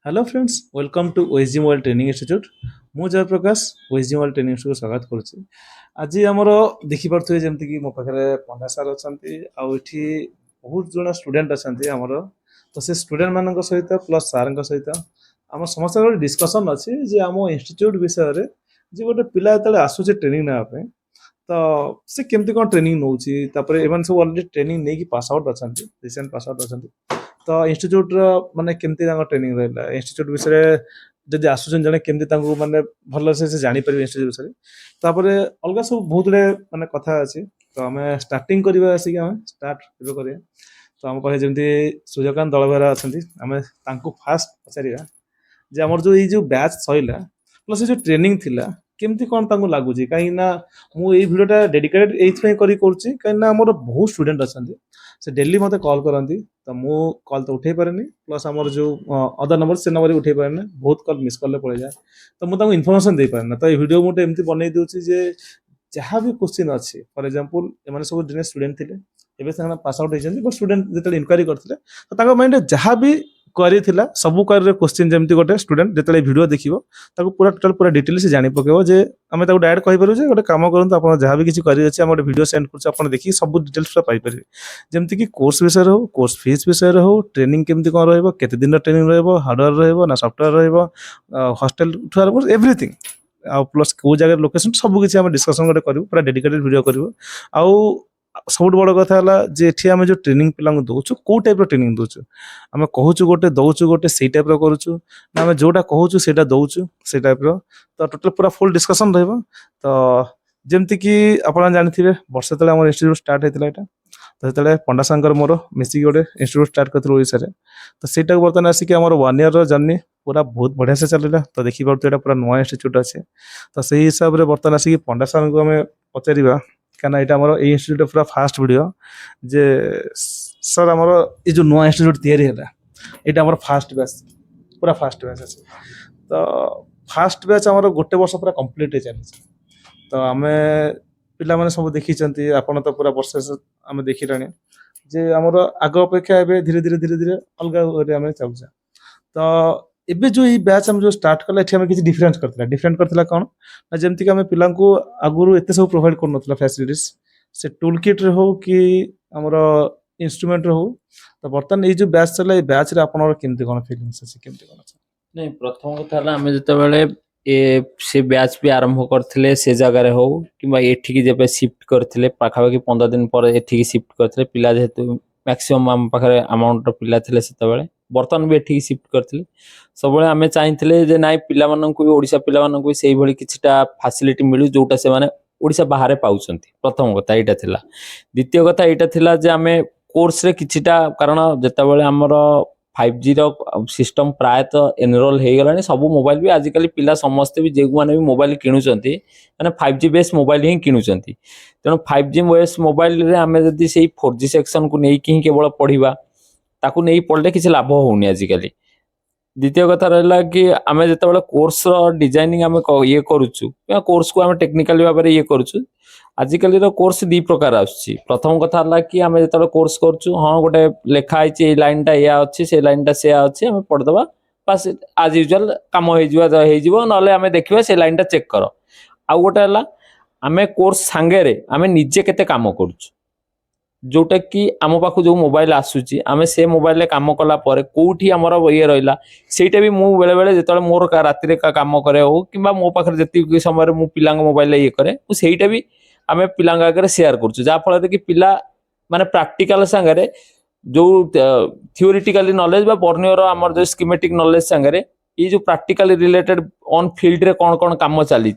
Hello friends welcome to OSG mobile training institute मु Jayprakash OSG mobile training institute स्वागत करुच्ची आज आमर देखिपे जमीक मो पाखे पंडा सार अच्छा आठी बहुत जन स्टूडेंट अच्छा आमर तो से स्टूडेंट मान सहित प्लस सार सहित आम समस्त गोटे डिस्कसन अच्छी जे आम इंस्टीट्यूट विषय रे जे गोटे पिला जो आसूचे ट्रेनिंग नापे तो से केमती कौन ट्रेनिंग नौ सब अलरेडी ट्रेनिंग नहीं पास आउट अच्छा रिसेंट पास आउट अच्छा तो इंस्टीट्यूट माने केमती ट्रेनिंग रहा इंस्टीट्यूट विषय जब आसुचन जने केमती माने भल से जानी पारे इंस्टीट्यूट विषय तापर अलग सब बहुत गुड़े माने कथा अच्छी तो आम स्टार्टिंग करवा आसिक आम स्टार्ट करिया तो आम पाखे जमी सूर्यकांत दलभेरा अच्छा आम फास्ट पचारा जे आमर जो ये जो बैच सैला प्लस जो ट्रेनिंग थिला केमती कौन तांको लागुची कहीं ना मु ये वीडियोटा डेडिकेटेड एइथि करी करूची कहीं ना हमर बहुत स्टूडेंट अच्छा से डेली मते कॉल करंती तो मु कॉल तो उठे पारे प्लस आमर जो अदर नंबर से नंबर उठे पारे बहुत कॉल मिस कले पड़े जाए तो मुझे इनफर्मेशन दे पारे तो ये वीडियो मुझे एमती बनई दूसरी जे जहाँ भी क्वेश्चन अच्छी फॉर एग्जांपल एमाने सब दिने स्टूडेंट थे एबे से पास आउट होइछन बट स्टूडेंट जेते इनक्वारी करथिले तो ताका माइंड जहाँ भी क्वेरी थिला सब क्वेरी क्वेश्चन जमती गोटे स्टूडेंट जेते वीडियो देखिबो ताको पूरा टोटल पूरा डिटेल से जानि पकेबो जे आमे ताको डायरेक्ट कहि पारू जे गोटे काम करंतु आपण जहाँ भी किछि क्वेरी अछि हम गोटे वीडियो सेंड करछु आपण देखि सब डिटेल्स पूरा पाई परिबे जमती कि कोर्स विषय हो कोर्स फीस विषय हो ट्रेनिंग केमती कोन रहइबो केते दिन ट्रेनिंग रहइबो हार्डवेयर रहइबो ना सॉफ्टवेयर रहइबो हॉस्टल ठुआर एवरीथिंग आ प्लस को जगह लोकेशन सब किसी आम डिस्कसन गोटे करूँ पूरा डेडिकेटेड वीडियो करूँ आउ सब बड़ कथा है जे एठी आम जो ट्रेनिंग पिला दौचु कौ टाइप ट्रेनिंग दौचु आम कहूँ गोटे दौचु गोटे से टाइप करुचु ना आम जोटा कहूँ से दौचु से टाइप तो टोटल पूरा फुल डिस्कसन रहा तो जमती कि आप जानी वर्षे तले आम इंस्टीट्यूट स्टार्ट होता है तो से पंडा सांकर मोर मिसिक गोटे इंस्टीट्यूट स्टार्ट करते ओडिशा रे तो सेटा बर्तमान आसिक आम 1 ईयर जर्नी पूरा बहुत बढ़िया से चलला तो देखी पार्टी पूरा नुआ इंस्टीट्यूट अच्छे तो से हिसाब से बर्तमान आसिक पंडा सार को आम पचारा क्या यहाँ इंस्टीट्यूट पूरा फास्ट वीडियो जे सर आमर ये जो नुआ इंस्टीट्यूट तैयारी है यहाँ फास्ट बैच पूरा फास्ट बैच अच्छे तो फास्ट बैच आमर गोटे वर्ष पूरा कंप्लीट चली तो आम पिला सब देखी आपन तो पूरा वर्ष आम देखिला जे आमर आग अपेक्षा धीरे धीरे धीरे धीरे अलग आम चलुचे तो एबे जो ये बैच हम जो स्टार्ट कला एठी हम किसी डिफरेंट करथिला कौन ना जेमति कि हम पिला को आगुरु एते सब प्रोवाइड करनथला फैसिलिटीज से टूल किट रे हो कि हमर इंस्ट्रूमेंट रे हो तो बर्तन ये जो बैच चला ये बैच रे आपनर केमति कोन फीलिंग्स अछि केमति कोन अछि नहीं प्रथम कथा है आम जो ए से बैच भी आरंभ करथिले से जगह हो कि एठिकी जेबे शिफ्ट करथिले पाखापाखि 15 दिन पर एठिकी शिफ्ट करथिले पिला जेहेतु मैक्सिमम आम पाखरे अमाउंट पिला थिले सेतबेले बर्तन भी एठिकी शिफ्ट करथिले सबले आमे चाहिथिले जे नाइ पिला माननकु भी ओडिसा पिला माननकु सेही भली किछटा फैसिलिटी मिलु जोटा से माने ओडिसा बाहर पाउछंती प्रथम कथा एटा थिला द्वितीय कथा एटा थिला जे आमे कोर्स रे किछटा कारण जेतबेले हमर 5G सिस्टम प्रायतः एनरोल हो गलानी सब मोबाइल भी आजिकल पिला समस्ते भी जो मैंने भी मोबाइल किणुचंती माने 5G बेस मोबाइल ही किणुचंती तेणु 5G बेस मोबाइल रे आमे जदी सेही 4G सेक्शन को नहीं कि केवल पढ़िबा ताकू नहीं पढ़ले किसी लाभ होउनी आजिकल द्वितीय कथा रहा कि आम जो कोर्स डिजाइनिंग आम ये करुचु कोर्स को आम टेक्निकल भाव में ये करुचु आजिकल कोर्स दी प्रकार आसुची प्रथम कथा है कि आम जो कोर्स करुचु हाँ गोटे लिखाई लाइनटा या अच्छी से लाइनटा से अच्छी आम पढ़दबा बस आज यूजुआल कम हो ना देखा से लाइनटा चेक कर आउ गोटे है आम कोर्स सांगे आम निजे केते काम करुचु जोटा कि आम पाखु जो मोबाइल आसूची आम से मोबाइल काम कला परे कोठी आमर ये रहा सेटा भी मु बेले बेले जो मोर राति काम करे हो कि मो पाखे जी समय मु पिला मोबाइल ये करे सेटा भी आम पिला आगे शेयर करुँ जहाँफल कि पिला माने प्राक्टिकल सांगे जो थियोरिटिकली नॉलेज बा बर्नियर आमर जो स्कीमेटिक नॉलेज सांगे ये जो प्राक्टिकली रिलेटेड ऑन फील्ड रे कौन कौन काम चली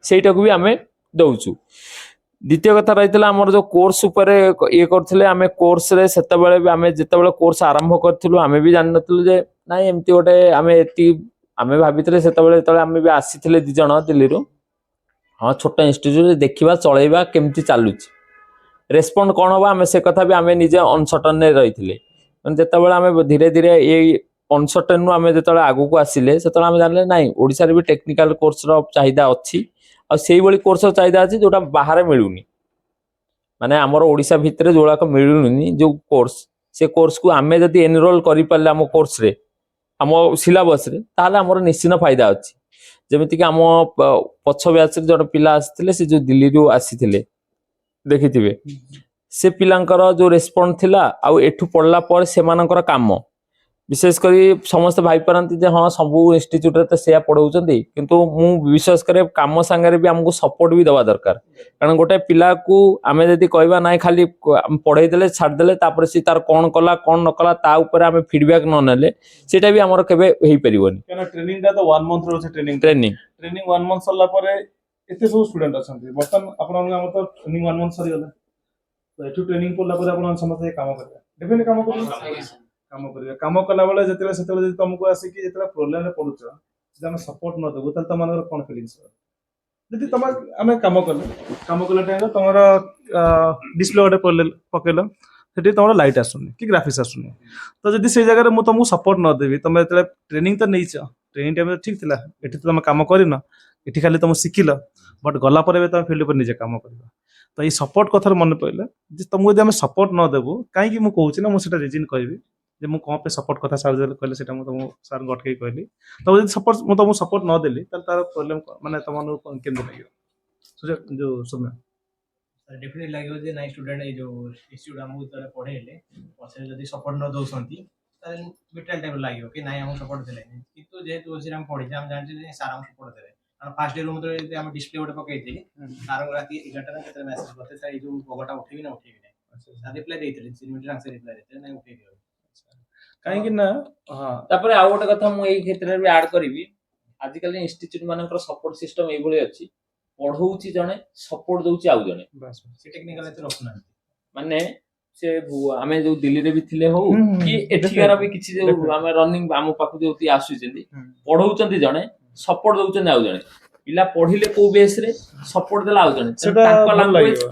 सेटा को भी आम दौचु द्वितीय कथा रही आमर जो कोर्स उपरे ये करथिले आमे कोर्स रे सेतेबेले भी आमे जेतेबेले कोर्स आरंभ करथिलु आमे भी जानि नथिलु जे नाइ एमती गोटे आमे एती आमे भाबिथिले सेतेबेले जेतेबेले आमे भी आसीथिले दि जण दिल्ली रो हां छोटा इंस्टीट्यूट देखिबा चलैबा केमती चालुची रेस्पोंड कोन होबा आमे से कथा भी आमे निजे अनसर्टन ने रहिथिले जेतेबेले आमे धीरे धीरे ये अनसर्टन नु आमे जेतेबेले आगु को आसीले सेतेबेले आमे जानले नाइ ओडिसा रे भी टेक्निकल कोर्स रो चाहिदा अछि आ सेही भली कोर्स चाहिदा अछि जोटा बाहर मिलुनी माने हमर ओडिसा भितरे जोड़ाक मिलुनी जो कोर्स से कोर्स को आमे जदी एनरोल करि पाले हम कोर्स रे आम सिलेबस रे ताहले हमर निश्चित फायदा अछि जेमिति कि आम पछ ब्याच रे जण पिला आसिथिले से जो दिल्ली रु आसिथिले देखिथिबे से पिलांकर जो रेस्पॉन्ड थिला आ एठु पढ़ला पर सेमानकर काम विशेष करी समस्त भाई पारती जे हाँ सब इंस्टीट्यूट रे तो से पढ़ाउछंती किंतु मु विश्वास करे काम संगे भी हमको सपोर्ट भी दवा दरकार कारण गोटे पिला को आमे जदी कहबा नाही खाली पढ़ाई देले छाड़ देले तापर सी तार कोन कला कोन न कला ता ऊपर आमे फीडबैक न नेले सेटा भी हमर केबे हेई परिबोनी कारण ट्रेनिंग दा तो 1 मंथ रो ट्रेनिंग ट्रेनिंग 1 मंथ सरला परे एते सब स्टूडेंट अछंती बर्तन आपण हम तो ट्रेनिंग 1 मंथ सरी गला तो एठु ट्रेनिंग पड़ला परे आपण समस्त काम करबा डेफिनेटली काम कला बेले जेतेले सेतेले जदी तुमको आसी कि जेतेले प्रॉब्लम रे पडुछ जे हम सपोर्ट न देबो तल तमनर कोन फीलिंग्स जदी तम आमे काम कला टाइम तमरा डिस्प्ले ओटे पकेलो सेठी तमरा लाइट आसुनी कि ग्राफिक्स आसुनी तो जदी से जगह रे मु तुमको सपोर्ट न देबी तुम जेतेले ट्रेनिंग तो नैछ ट्रेनिंग टाइम ठीक थिला एठी तो तुम काम करिन एठी खाली तुम सिखिल बट गला परे तुम फील्ड पर निजे काम करबा तो ये सपोर्ट कथार मन पड़े जे तुमको जब सपोर्ट न देबू कहीं मुझे कहूँ ना मुझे रिजन कहबी जे मु कौन पे सपोर्ट कथा सार कहले सेटा मु तुमको सार गटके कहली तो जब सपोर्ट मु तुमको सपोर्ट न देली तार तार प्रॉब्लम माने तमन केंद्र लागियो सो जो सुन डेफिनेटली लागियो जे नाइ स्टूडेंट ए जो इंस्टीट्यूट हमहु तले पढेले पछे जदी सपोर्ट न दोसंती ताले बिटल टाइप लागियो कि नाइ हम सपोर्ट देले किंतु जेहेतु ओसी हम पढि हम जानछि जे सार हम सपोर्ट देले कारण फर्स्ट डे रूम तो जे हम डिस्प्ले ओटे पकई देली सार राती 11 टा केते मेसेज करते ताई जो बगटा उठेबी ना उठेबी नै सार रिप्लाई देइतले 3 मिनिट आंसर रिप्लाई देइतले नै उठेबी कहीं ना हां तापर आ गोटे कथा मु एई क्षेत्र रे भी ऐड करबी आजिकल इंस्टीट्यूट मानकर सपोर्ट सिस्टम एई भली अछि पढौछि जणे सपोर्ट दउछि आउ जणे बस से टेक्निकल एते रखना माने से आमे जो दिल्ली रे भी थिले हो कि एठिकार भी किछि जो आमे रनिंग आम पाखु जोति आसुचंदी पढौचंदी जणे सपोर्ट दउचंदी आउ जणे पिला पढिले को बेस रे सपोर्ट देला आउ जणे तांको लैंग्वेज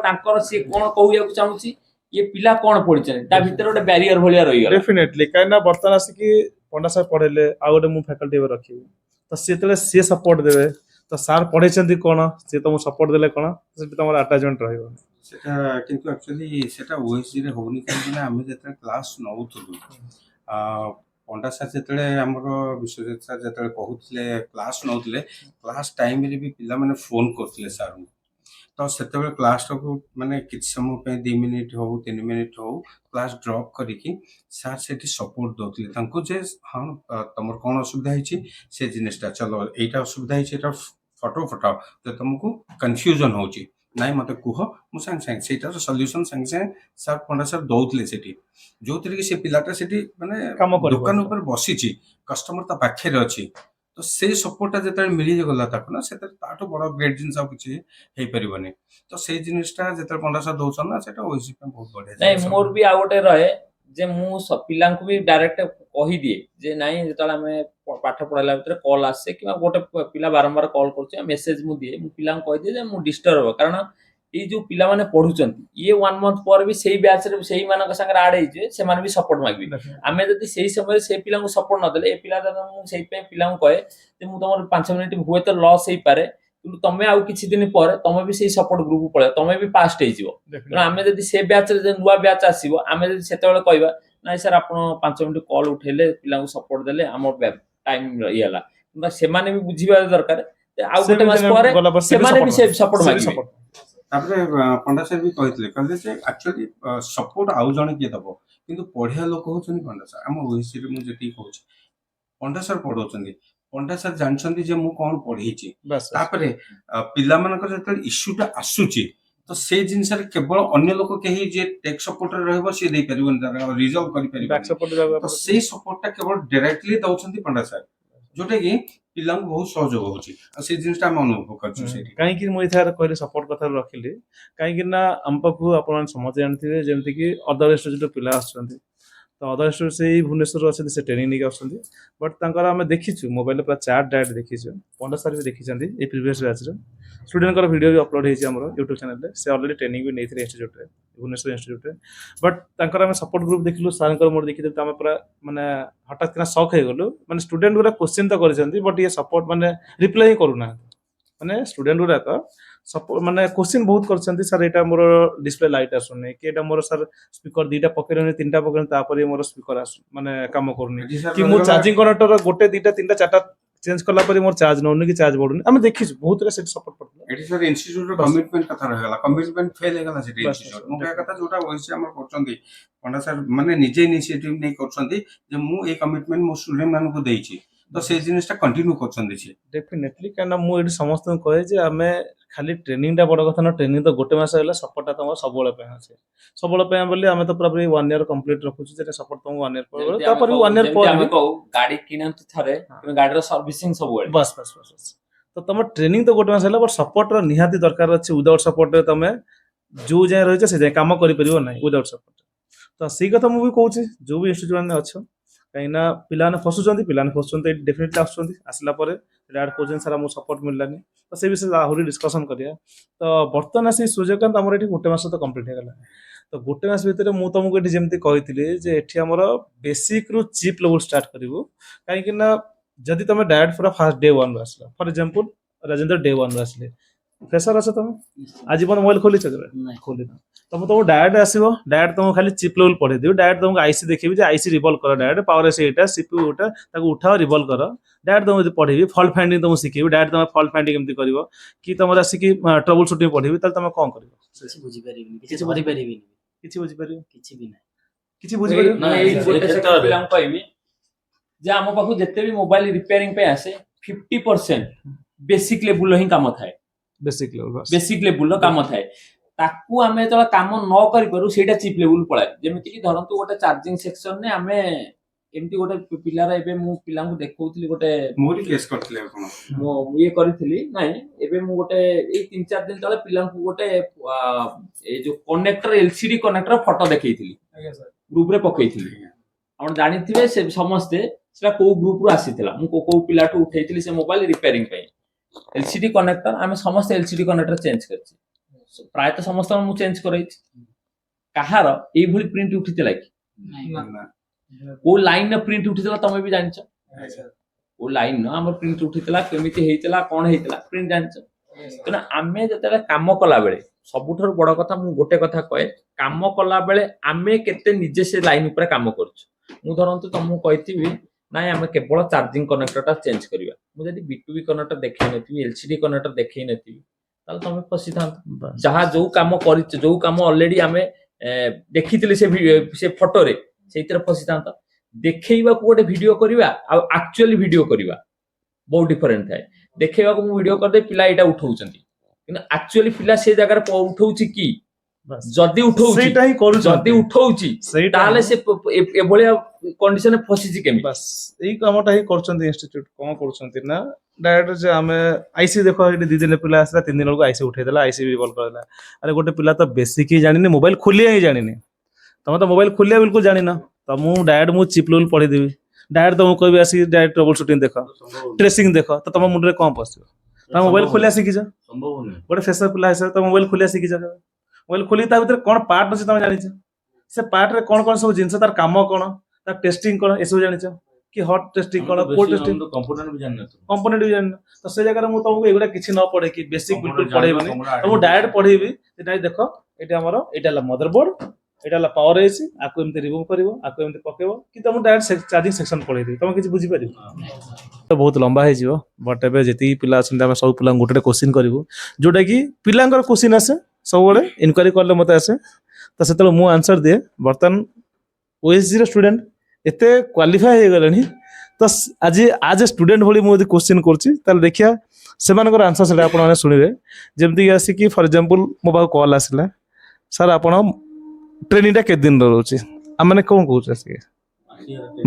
तांकर से कोन कहूया चाहूछि ये पिला कोन पढिचन ता भीतर गोटे बैरियर भलिया रहि गला डेफिनेटली काइना बर्तन आसी कि पंडा सर पढेले आ गोटे मु फैकल्टी में रखी तो सेतले से सपोर्ट देबे तो सर पढेचंदी कोन से तुम सपोर्ट देले कोन सेटा तमर अटैचमेंट रहइबो सेटा किंतु एक्चुअली सेटा ओएससी रे होनी कि आमे जेते क्लास नउथुलु पंडा सर जेते हमर विश्वजित सर जेते कहउतले क्लास नउतले क्लास टाइम रे भी पिला माने फोन करथले सर तो सेते क्लास को माने किछ समय पे 2 मिनिट हो 3 मिनिट हो क्लास ड्रॉप करिकि सर सेठी सपोर्ट दोतले तांको जे हां तमर कोन असुविधा हिची से जिनिसटा चलो एटा असुविधा हिची एटा फोटो फटाओ जे तुमको कंफ्यूजन होची नाइ मते कुह मु संग संग सेटार सॉल्यूशन संग संग सर पंडा सर दौतले सेठी जो तरीके से पिलाटा सेठी माने दुकान ऊपर बसिची कस्टमर ता पाखे रे अछि तो से सपोर्टटा जेते मिली गला ताको ना सेते ताटो बड़ ग्रेट जिंस आ किछि हेई परिबनी तो से जिनिसटा जेते पंडा सर दउछन ना सेटा ओसी पे बहुत बढ़िया नहीं मोर भी आ गोटे रहे जे मु सब पिलांक भी डायरेक्ट कहि दिए जे नाही जेतला हमें पाठ पढाला भीतर कॉल आसे कि गोटे पिला बारंबार कॉल करछ मेसेज मु दिए मु पिलांक कहि दिए जे मु डिस्टर्ब कारण ये जो पिला माने पढुचंती ये 1 मंथ पर भी सेही बैच रे सेही मानक संग ऐड हेइ जे से माने भी सपोर्ट मागबी आमे जदी सेही समय से पिला को सपोर्ट न देले ए पिला दादा मु सेही पे पिला को कहे जे मु तमर 5 मिनिट हुए तो लॉस हेइ पारे किंतु तमे आउ किछि दिन पर तमे भी सेही सपोर्ट ग्रुप पळे तमे भी पास्ट हेइ जिवो कारण आमे जदी से बैच रे जे नुवा बैच आसीबो आमे जदी सेते बेले कहबा नाही सर आपण 5 मिनिट कॉल उठेले पिला को सपोर्ट देले हमर टाइम येला किंतु से माने भी बुझिबा दरकार आउ गोटे मास पर से माने भी से सपोर्ट मागबे तापरे पंडा सर भी कहले कहले जे एक्चुअली सपोर्ट आउ जणे के दबो किंतु पढिया लोक होचनी पंडा सर हम ओहिसी रे मु जेती कहूछ पंडा सर पढोचंदी पंडा सर जानछंदी जे मु कोन पढीची तापरे पिला मानकर जेते इश्यूटा आसुची तो से जिंस रे केवल अन्य लोक केही जे टेक सपोर्ट रे रहबो से देई परिबन रिजॉल्व करि परिबन बैक सपोर्ट तो से सपोर्टटा केवल डायरेक्टली दउछंदी पंडा सर जोटे कि पिला बहुत सहयोग होची से जिनिसटा हम अनुभव करछु से कहीं कि मुई थार कहले सपोर्ट कथा रखिली कहीं कि ना हम पाखु अपन समझ जानथिबे जेमति कि अदर इंस्टीट्यूट पिला आछंती तो अदर इंस्टीट्यूट से भुवनेश्वर अछि से ट्रेनिंग नहीं आछंती बट तांकर हम देखिछु मोबाइल पर चैट डायरेक्ट देखिछु पंडा सर भी देखिछंती ए प्रीवियस बैच रे स्टूडेंट कर वीडियो भी अपलोड हेछि हमरो YouTube चैनल रे से ऑलरेडी ट्रेनिंग भी नेथिले इंस्टीट्यूट रे भुवनेश्वर इंस्टीट्यूट रे बट तांकर हम सपोर्ट ग्रुप देखिलु सर कर मोर देखि त हम पूरा माने हठात किना शॉक हे गलो माने स्टूडेंट गुरा क्वेश्चन तो करिसंती बट ये सपोर्ट माने रिप्लाई करू ना माने स्टूडेंट गुरा का ମାନେ क्वेश्चन बहुत करछंती सर एटा मोर डिस्प्ले लाइट आसुनी कि एटा मोर सर स्पीकर दुईटा पकेरनी तीनटा पकेरनी तापर मोर स्पीकर आसु माने काम करनी ଏଠି ସାର୍ कि मो ରହିଗଲା- चार्जिंग कनेक्टर गोटे दुईटा तीनटा चारटा चेंज कला पर मोर चार्ज नउनी कि चार्ज बढ़ुनी आमे देखिछु बहुत रे सेट सपोर्ट करथला ଏଠି ସାର୍ ଇନଷ୍ଟିଚ୍ୟୁଟ ର ବାସ୍। କମିଟମେଣ୍ଟ କଥା ରହିଗଲା କମିଟମେଣ୍ଟ ଫେଲ୍ ହେଇଗଲା ସେଠି ବାସ୍, ଇନଷ୍ଟିଚ୍ୟୁଟ ବାସ୍, ମୁଁ କହିବା କଥା ଯୋଉଟା ଓଏସି ଆମର କରୁଛନ୍ତି ପଣ୍ଡା ସାର୍ ମାନେ ନିଜେ ଇନିସିଏଟିଭ ନେଇ କରୁଛନ୍ତି ଯେ ମୁଁ ଏଇ କମିଟମେଣ୍ଟ ମୋ ଷ୍ଟୁଡେଣ୍ଟ ମାନଙ୍କୁ ଦେଇଛି ତ ସେଇ ଜିନିସଟା କଣ୍ଟିନ୍ୟू କରୁଛନ୍ତି ସେ डेफिनेटली कहना मु एठी समस्त कहे जे आमे खाली ट्रेनिंग टा बड़ कथा न ट्रेनिंग तो गोटे मास होला सपोर्ट टा तम सबले पे আছে सबले पे बोली आमे तो पूरा 1 ईयर कंप्लीट रखुछु जे सपोर्ट तुम 1 ईयर पर ଯେମିତି तापर ଆମେ 1 ईयर पर ଆମେ କହୁ ଗାଡି କିଣନ୍ତୁ ଥରେ ହଁ। କିନ୍ତୁ ଗାଡିର ସର୍ଭିସିଂ ସବୁବେଳେ बस बस बस बस तो तुम ट्रेनिंग तो गोटे मास होला बट सपोर्ट रो निहाती दरकार अछि विदाउट सपोर्ट रे तुम जो जाय रहिछ से जाय काम करि परिबो नै विदाउट सपोर्ट तो सी कथा मु भी कहूची जो भी इंस्टीट्यूट ने अच्छो कहीं पिलाने फसुचंती डेफिनेटली आसुचंती आसला परे डैड कोजन सारा मो सपोर्ट मिललानी तो से विषय आहुरी डिस्कशन करिया तो बर्तमान आसी सूर्यकांत हमर एठी गोटे मास तो कंप्लीट हे गला तो गोटे मास भीतर मु तुमको एठी जेमती कहितली जे एठी हमर बेसिक रु चीप लेवल स्टार्ट करिवो काहे कि ना जदि तुम डायरेक्ट पूरा फर्स्ट डे 1 आसला फॉर एग्जांपल राजेंद्र डे 1 आसले फ्रेशर अछ तुम आजीवन मोबाइल खोली छ नहीं। खोली तुम डायरेक्ट आसीबो डायरेक्ट तुमको खाली चिप लेवल पढ़े दियो डायरेक्ट तुमको आईसी देखिबी जे आईसी रिवॉल्व कर डायरेक्ट पावर एसी एटा सीपीयू उठा ताको उठाओ रिवॉल्व कर डायरेक्ट तुम पढ़ेबी फॉल्ट फाइंडिंग तुम सिखेबी डायरेक्ट तुम फॉल्ट फाइंडिंग केमती करबो कि तुम आसी कि ट्रबल शूटिंग पढ़ेबी ताल तुम कोन करबो କିଛି ବୁଝିପାରିବିନି କିଛି କରିପାରିବିନି କିଛି ବୁଝି परिबो କିଛି ବି ନାହିଁ କିଛି ବୁଝି परिबो ନା ଏଇ ଗୋଟେ ସେକ୍ଟର ପିଲାଙ୍କୁ କହିବି ଯେ ଆମ ପାଖକୁ ଯେତେ ବି ମୋବାଇଲ ରିପେୟାରିଂ ପାଇଁ ଆସେ 50% ବେସିକ ଲେବୁଲ ହିଁ କାମ ଥାଏ बेसिक लेवल बस ବେସିକ ଲେବୁଲର କାମ ଥାଏ ତାକୁ ଆମେ ଯେତେବେଳେ କାମ ନ କରିପାରୁ ସେଇଟା ଚିପ୍ ଲେବୁଲ ପଳାଏ ଯେମିତି କି ଧରନ୍ତୁ ଗୋଟେ ଚାର୍ଜିଂ ସେକ୍ସନରେ ଆମେ ଏମିତି ଗୋଟେ ପିଲାର ଏବେ ମୁଁ ପିଲାଙ୍କୁ ଦେଖଉଥିଲି ଗୋଟେ ମୋରି କେସ୍ କରିଥିଲେ ଆପଣ ମୁଁ ଇଏ କରିଥିଲି ନାଇଁ ଏବେ ମୁଁ ଗୋଟେ ଏଇ 3-4 ଦିନ ତଳେ ପିଲାଙ୍କୁ ଗୋଟେ ଏଇ ଯୋଉ କନେକ୍ଟର ଏଲସିଡି କନେକ୍ଟର ଫଟୋ ଦେଖେଇଥିଲି ଆଜ୍ଞା ସାର୍ ଗ୍ରୁପରେ ପକେଇଥିଲି ଆପଣ ଜାଣିଥିବେ ସେ ସମସ୍ତେ ସେଟା କୋଉ ଗ୍ରୁପରୁ ଆସିଥିଲା ମୁଁ କୋଉ ପିଲାଠୁ ଉଠେଇଥିଲି ସେ ମୋବାଇଲ ରିପେୟାରିଂ ପାଇଁ एलसीडी कनेक्टर आमे समस्त एलसीडी कनेक्टर चेंज करछि प्रायतः समस्त मु चेंज करैछि काहार एई भली प्रिंट उठितला कि ओ लाइन न प्रिंट उठितला तमे भी जानछ ओ लाइन न हमर प्रिंट उठितला केमिति हेइतला कोन हेइतला प्रिंट जानछ तने आमे जतले काम कला बेले सबुठर बड़ कथा मु गोटे कथा कहे काम कला बेले आमे केते निजे से लाइन ऊपर काम करछु मु धरंतु तमु कहितिबि नाइ आमे केवल चार्जिंग कनेक्टरटा चेंज करिया मु जदि B2B कनेक्टर देखै नथि एलसीडी कनेक्टर देखै नथि ताल तमे फसी थांत जहा जो काम करि जो काम ऑलरेडी आमे देखितिले से फोटो रे सेइतर फसी थांत देखैबा को गोटे वीडियो करिवा आ एक्चुअली वीडियो करिवा बहुत डिफरेंट थाए देखैबा को मु वीडियो कर दे पिला एटा उठौचंती किंतु एक्चुअली पिला से जगह रे उठौची की बस जदि उठौची सेटा ही करू जदि उठौची सेटा ताले से एभलिया कंडीशन फसीची केमी बस एई कामटा ही करछंती इंस्टीट्यूट कोन करछंती ना डायरेक्ट जे हमें आईसी देखो एटी 2 दिन पिला आसला 3 दिन को आईसी उठै देला आईसी रिवॉल्व करला अरे गोटे पिला तो बेसिक ही जानिनी मोबाइल खोलिया ही जानिनी तुम तो मोबाइल खोलिया बिल्कुल जानिना तो मु डायरेक्ट मु चिप लेवल पढ़ी देबी डायरेक्ट तुम कहबी आसी डायरेक्ट ट्रबल शूटिंग देखो ट्रेसिंग देखो तो तुम मुंड रे कोन पसियो तुम मोबाइल खोलिया सिखि जा ସମ୍ଭବ ନୁହେଁ गोटे फ्रेशर पिला हिसाब तो मोबाइल खोलिया सिखि जा मोबाइल खोली ता भीतर कोन पार्ट अछि तुम जानि छ से पार्ट रे कोन कोन सब जिंस तार काम कोन तार टेस्टिंग कोन एसो जानि छ कि हॉट टेस्टिंग कोन कोल्ड टेस्टिंग କମ୍ପ୍ୟୁଟର ବି ଜାଣିନଥିବ कंपोनेंट भी जानि तो से जगह मु तुमको एगुडा किछि न पड़े कि बेसिक बिल्कुल पढ़ेबनी तो मु डायरेक्ट पढ़ेबी एटा देखो एटा हमर एटा ला मदरबोर्ड एटा ला पावर एसी आको एमते रिमूव करिवो आको एमते पकेबो कि तुम डायरेक्ट चार्जिंग सेक्शन पढ़े दी तुम किछि बुझि परिबो तो बहुत लंबा है जीवो बट एबे जति पिला अछन हम सब पिला गोटे क्वेश्चन करिवो जोटा कि पिलांकर क्वेश्चन आसे सब बळे इनक्वायरी करले मते आसे तो सेतले मु आंसर दिए बर्तन ओएसजी रे स्टूडेंट एते क्वालिफाई हे गलेनी तो आज आज ए स्टूडेंट भली मु क्वेश्चन करछि ताल देखिया सेमानकर आंसर सेटा आपण माने सुनिबे जेमति आसी कि फॉर एग्जांपल मो बा कॉल आसिला सर आपण ट्रेनिंग टा के दिन रहउछि आ माने कोन कहउछ आसी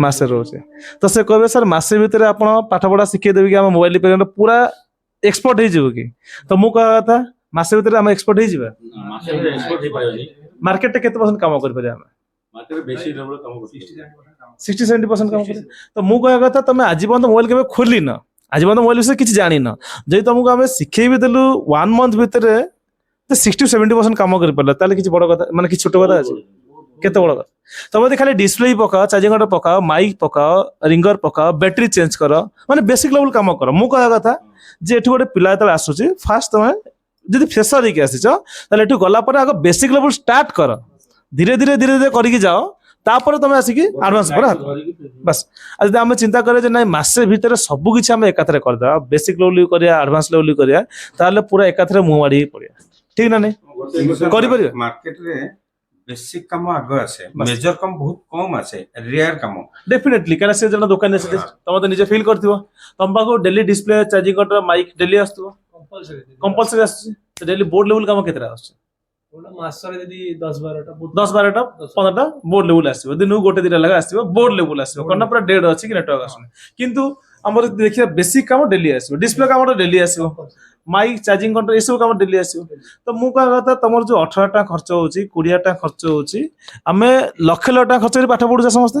मासे रहउछि तो से कहबे सर मासे भीतर आपण पाठ पढ़ा सिखे देबे कि हम मोबाइल पे पूरा एक्सपर्ट हे जेबो कि तो मु कहता था मासे भीतर हम एक्सपर्ट हे जेबा ମାସରେ ଏକ୍ସପୋର୍ଟ ହେଇପାରିବନି मार्केट टे केते परसेंट काम कर परिया हम ମାର୍କେଟରେ ବେଶୀ ଲେଭେଲ କାମ କରୁଛି 60-70% काम करे तो मु कहया କଥା तमे आजीवन मोबाइल केबे खोली न आजीवन मोबाइल विषय किछि जानि न जे तुमको हमें सिखेइ भी देलु 1 मंथ भीतर तो 60-70% काम कर परला ताले किछि बड़ कथा माने किछि छोट कथा अछि केते बड़ कथा तब यदि खाली डिस्प्ले पकाओ चार्जिंग कटर पकाओ माइक पकाओ रिंगर पकाओ बैटरी चेंज करो माने बेसिक लेवल काम करो मु कहया कथा जे एठी गोटे पिला तले आसुची फास्ट तमे ଯଦି ଫ୍ରେସର ହେଇକି ଆସିଛ ତାହେଲେ ଏଠୁ ଗଲା ପରେ ଆଗ ବେସିକ ଲେଭେଲ ଷ୍ଟାର୍ଟ କର, ଧୀରେ ଧୀରେ ଧୀରେ ଧୀରେ କରିକି ଯାଅ, ତାପରେ ତମେ ଆସିକି ଆଡଭାନ୍ସ ପରେ ହାତ ବାସ୍। ଆଉ ଯଦି ଆମେ ଚିନ୍ତା କରିବା ଯେ ନାଇଁ ମାସେ ଭିତରେ ସବୁ କିଛି ଆମେ ଏକାଥରେ କରିଦେବା, ବେସିକ ଲେଭେଲ କରିବା, ଆଡଭାନ୍ସ ଲେଭେଲ କରିବା, ତାହେଲେ ପୁରା ଏକାଥରେ ମୁହଁ ମାଡିକି ପଡିବା, ଠିକ ନା ନାଇଁ? କରିପାରିବା। ମାର୍କେଟରେ ବେସିକ କାମ ଆଗ ଆସେ, ମେଜର କାମ ବହୁତ କମ ଆସେ, ରେୟାର କାମ। ଡେଫିନେଟଲି, କାରଣ ସେ ଜଣେ ଦୋକାନୀ ଆସିଲେ ତମେ ତ ନିଜେ ଫିଲ୍ କରିଥିବ, ତମ ପାଖକୁ daily display charging control mic daily ଆସୁଥିବ, କମ୍ପଲସରି ଆସୁଛି, ଡେଲି ବୋର୍ଡ ଲେଭେଲ କାମ କେତେଟା ଆସୁଛି? ମାସରେ ଯଦି 10-12ଟା 10-12ଟା 15ଟା ବୋର୍ଡ ଲେଭେଲ ଆସିବ, ଦିନକୁ 1-2ଟା ଲେଖା ଆସିବ, ବୋର୍ଡ ଲେଭେଲ ଆସିବ, କଣ ନା ପୁରା ଡେଡ୍ ଅଛି କି ନେଟୱାର୍କ ଆସୁନି। କିନ୍ତୁ ଆମର ଯଦି ଦେଖିବା ବେସିକ କାମ ଡେଲି ଆସିବ, ଡିସପ୍ଲେ କାମଟା ଡେଲି ଆସିବ, ମାଇକ୍ ଚାର୍ଜିଂ କଣ୍ଟ୍ରୋଲ ଏସବୁ କାମ ଡେଲି ଆସିବ। ତ ମୁଁ କହିବା କଥା ତମର ଯୋଉ 18 ଟଙ୍କା ଖର୍ଚ୍ଚ ହଉଛି, 20 ଟଙ୍କା ଖର୍ଚ୍ଚ ହଉଛି, ଆମେ ଲକ୍ଷ ଲକ୍ଷ ଟଙ୍କା ଖର୍ଚ୍ଚ କରି ପାଠ ପଢୁଛେ ସମସ୍ତେ।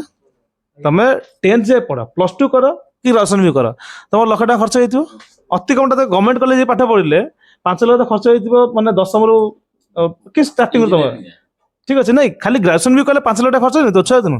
ତମେ 10th ଯାଏ ପଢ, +2 କର କି ଗ୍ରାଜୁଏସନ ବି କର, ତମର ଲକ୍ଷ ଟଙ୍କା ଖର୍ଚ୍ଚ ହେଇଥିବ। ଅତି କମଟା ତ ଗଭର୍ଣ୍ଣମେଣ୍ଟ କଲେଜ ପାଠ ପଢିଲେ 5 ଲକ୍ଷ ଖର୍ଚ୍ଚ ହେଇଥିବ, ମାନେ ଦଶମରୁ କି ଷ୍ଟାର୍ଟିଂ ତମର ଠିକ ଅଛି। ନାଇଁ ଖାଲି ଗ୍ରାଜୁଏସନ ବି କଲେ 5 ଲକ୍ଷ ଟଙ୍କା ଖର୍ଚ୍ଚ ହେଇନଥିବ ଛୁଆ ଦିନ,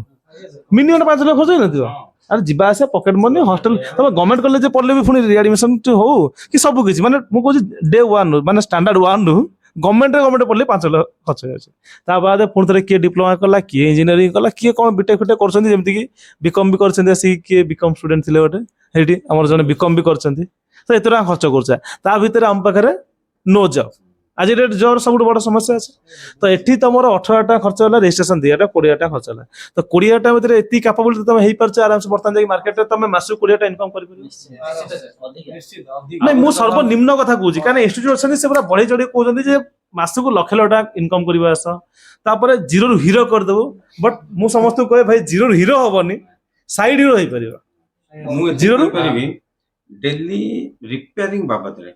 ମିନିମମ୍ 5 ଲକ୍ଷ ଖର୍ଚ୍ଚ ହେଇନଥିବ। ଆରେ ଯିବା ଆସିବା ପକେଟ ମନି, ହଷ୍ଟେଲ, ତମେ ଗଭର୍ଣ୍ଣମେଣ୍ଟ କଲେଜ ପଢିଲେ ବି ପୁଣି ରିଆଡମିସନ ହଉ କି ସବୁ କିଛି, ମାନେ ମୁଁ କହୁଛି ଡେ 1 ମାନେ ଷ୍ଟାଣ୍ଡାର୍ଡ 1 ରୁ ଗଭର୍ଣ୍ଣମେଣ୍ଟ ପଢିଲେ 5 ଲକ୍ଷ ଖର୍ଚ୍ଚ ହେଇଯାଉଛି। ତା ବାଦ ପୁଣି ଥରେ କିଏ ଡିପ୍ଲୋମା କଲା, କିଏ ଇଞ୍ଜିନିୟରିଂ କଲା, କିଏ କଣ ବିଟେକ୍ ଫିଟେକ୍ କରୁଛନ୍ତି, ଯେମିତିକି ବିକମ୍ ବି କରିଛନ୍ତି ଆସିକି, କିଏ ବିକମ୍ ଷ୍ଟୁଡେଣ୍ଟ ଥିଲେ ଗୋଟେ ସେଇଠି ଆମର ଜଣେ ବିକମ୍ ବି କରିଛନ୍ତି। ତ ଏତେ ଟଙ୍କା ଖର୍ଚ୍ଚ କରୁଛେ, ତା ଭିତରେ ଆମ ପାଖରେ ନୋ ଜବ୍। ଆଜି ଡେଟ୍ ଜବ୍ ସବୁଠୁ ବଡ ସମସ୍ୟା ଅଛି। ତ ଏଠି ତମର 18 ଟଙ୍କା ଖର୍ଚ୍ଚ ହେଲା, ରେଜିଷ୍ଟ୍ରେସନ ଦିଆଟା 20 ଟଙ୍କା ଖର୍ଚ୍ଚ ହେଲା। ତ 20 ଟଙ୍କା ଭିତରେ ଏତିକି କାପାବିଲିଟି ତମେ ହେଇପାରୁଛ ଆରାମସେ, ବର୍ତ୍ତମାନ ଯାଇକି ମାର୍କେଟରେ ତମେ ମାସକୁ 20 ଟଙ୍କା ଇନକମ୍ କରିପାରିବ। ନାଇଁ ମୁଁ ସର୍ବନିମ୍ନ କଥା କହୁଛି, କାରଣ ଇନଷ୍ଟିଚ୍ୟୁଟ ଅଛନ୍ତି ସେ ପୁରା ବଢେଇ ଚଢେଇ କହୁଛନ୍ତି ଯେ ମାସକୁ ଲକ୍ଷ ଲକ୍ଷ ଟଙ୍କା ଇନକମ୍ କରିବା ଆସ, ତାପରେ ଜିରୋରୁ ହିରୋ କରିଦେବୁ। ବଟ୍ ମୁଁ ସମସ୍ତଙ୍କୁ କହେ ଭାଇ ଜିରୋରୁ ହିରୋ ହବନି, ସାଇଡ ହିରୋ ହେଇପାରିବ। ମୁଁ ଜିରୋରୁ କହିପାରିବି ଡେଲି ରିପେୟାରିଂ ବାବଦରେ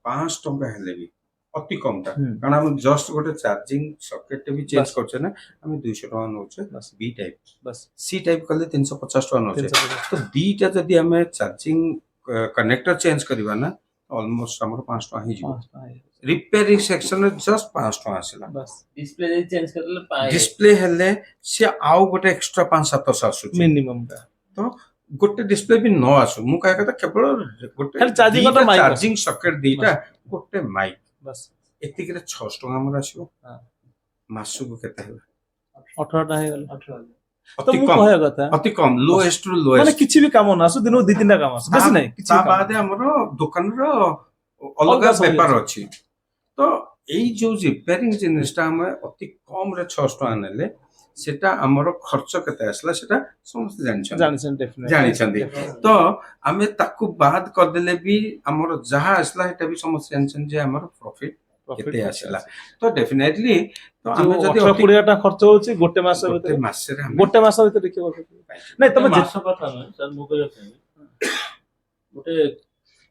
500 ଟଙ୍କା ହେଲେ ବି ଅତି କମଟା, କାରଣ ଆମେ ଜଷ୍ଟ ଗୋଟେ ଚାର୍ଜିଂ ସକେଟ ବି ଚେଞ୍ଜ କରୁଛେ ନା, ଆମେ 200 ଟଙ୍କା ନଉଛେ। ବି ଟାଇପ ସି ଟାଇପ କଲେ 350 ଟଙ୍କା ନଉଛେ। ତ ଦିଟା ଯଦି ଆମେ ଚାର୍ଜିଂ କନେକ୍ଟର ଚେଞ୍ଜ କରିବା ନା, ଅଲମୋଷ୍ଟ ଆମର 500 ଟଙ୍କା ହେଇଯିବ। ରିପେୟାରିଂ ସେକ୍ସନରେ ଜଷ୍ଟ 500 ଟଙ୍କା ଆସିଲା। ଡିସପ୍ଲେ ଯଦି ଚେଞ୍ଜ କରିଦେଲେ ଡିସପ୍ଲେ ହେଲେ ସିଏ ଆଉ ଗୋଟେ ଏକ୍ସଟ୍ରା 500-700 ଆସୁଛି ମିନିମମ୍। ତ ଗୋଟେ ଡିସପ୍ଲେ ବି ନ ଆସୁ, ମୁଁ କହିବା କଥା କେବଳ ଗୋଟେ ଖାଲି ଚାର୍ଜିଂ ଦିଟା ମାଇକ୍ ଚାର୍ଜିଂ ସକେଟ ଦିଟା, ଗୋଟେ ମାଇକ୍, ବାସ୍ ଏତିକିରେ 600 ଟଙ୍କା ଆମର ଆସିବ। ମାସକୁ କେତେ ହେଲା? 18 ଟଙ୍କା ହେଇଗଲା। ତ ଅତି ମୁଁ କମ, କହିବା କଥା ଅତି କମ, ଲୋଏଷ୍ଟ ରୁ ମାନେ ଲୋଏଷ୍ଟ। କିଛି ବି କାମ ନା ଆସୁ, ଦିନକୁ 2-3ଟା କାମ ଆସୁ, ବେଶୀ ନାହିଁ କିଛି ତା ବି କାମ। ବାଦେ ଆମର ଦୋକାନର ଅଲଗା ଅଲଗା ସବୁ ବେପାର ଅଛି। ଅଛି। ତ ଏଇ ଯୋଉ ରିପେୟାରିଂ ଜିନିଷଟା ଆମେ ଅତି କମରେ 600 ଟଙ୍କା ନେଲେ, ସେଟା ଆମର ଖର୍ଚ୍ଚ କେତେ ଆସିଲା ସେଟା ସମସ୍ତେ ଜାଣିଛନ୍ତି। ତ ଆମେ ତାକୁ ବାଦ କରିଦେଲେ ବି ଆମର ଯାହା ଆସିଲା ସେଟା ବି ସମସ୍ତେ ଜାଣିଛନ୍ତି ଯେ ଆମର ପ୍ରଫିଟ କେତେ ଆସିଲା। ତ ଡେଫିନେଟଲି ତ ଆମେ ଯଦି 18-20 ଟଙ୍କା ଖର୍ଚ୍ଚ ହଉଛି ଗୋଟେ ମାସ ଗୋଟେ ଭିତରେ, ମାସରେ ଆମେ ଗୋଟେ ମାସ ଭିତରେ ଦେଖିବ। ନାଇଁ ତମେ ମାସ କଥା ନୁହେଁ ସାର୍, ମୁଁ କହିବା ଚାହିଁବି ଗୋଟେ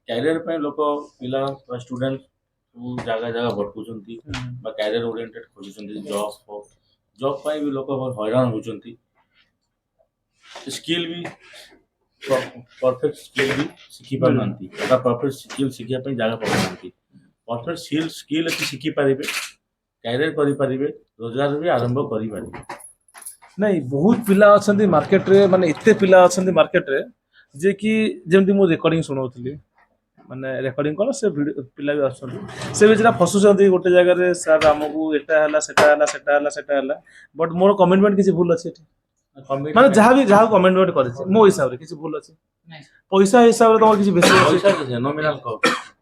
କ୍ୟାରିୟର ପାଇଁ ଲୋକ ପିଲା ବା ଷ୍ଟୁଡେଣ୍ଟ ସବୁ ଜାଗା ଜାଗା ଭଟକୁଛନ୍ତି ବା କ୍ୟାରିୟର ଓରିଏଣ୍ଟେଡ ଖୋଜୁଛନ୍ତି, ଜବ୍ ପାଇଁ ବି ଲୋକ ବହୁତ ହଇରାଣ ହଉଛନ୍ତି। ସ୍କିଲ୍ ବି ପରଫେକ୍ଟ ସ୍କିଲ୍ ବି ଶିଖି ପାରୁନାହାନ୍ତି, ବା ପରଫେକ୍ଟ ସ୍କିଲ୍ ଶିଖିବା ପାଇଁ ଜାଗା ପାଉନାହାନ୍ତି। ପରଫେକ୍ଟ ସ୍କିଲ୍ ଏଠି ଶିଖିପାରିବେ, କ୍ୟାରିୟର କରିପାରିବେ, ରୋଜଗାର ବି ଆରମ୍ଭ କରିପାରିବେ। ନାଇଁ ବହୁତ ପିଲା ଅଛନ୍ତି ମାର୍କେଟରେ, ମାନେ ଏତେ ପିଲା ଅଛନ୍ତି ମାର୍କେଟରେ ଯେ କି ଯେମିତି ମୁଁ ରେକର୍ଡିଂ ଶୁଣାଉଥିଲି, ମାନେ ରେକର୍ଡିଂ କଣ ସେ ପିଲା ବି ଆସୁଛନ୍ତି, ସେ ବି ସେଟା ଫସୁଛନ୍ତି ଗୋଟେ ଜାଗାରେ, ସାର୍ ଆମକୁ ଏଟା ହେଲା ସେଟା ହେଲା ସେଟା ହେଲା ସେଟା ହେଲା, ବଟ୍ ମୋର କମିଟମେଣ୍ଟ କିଛି ଭୁଲ ଅଛି ଏଠି, ମାନେ ଯାହାକୁ କମିଟମେଣ୍ଟ କରିଛି ମୋ ହିସାବରେ କିଛି ଭୁଲ ଅଛି? ପଇସା ହିସାବରେ ତମର କିଛି ବେଶୀ ଅଛି?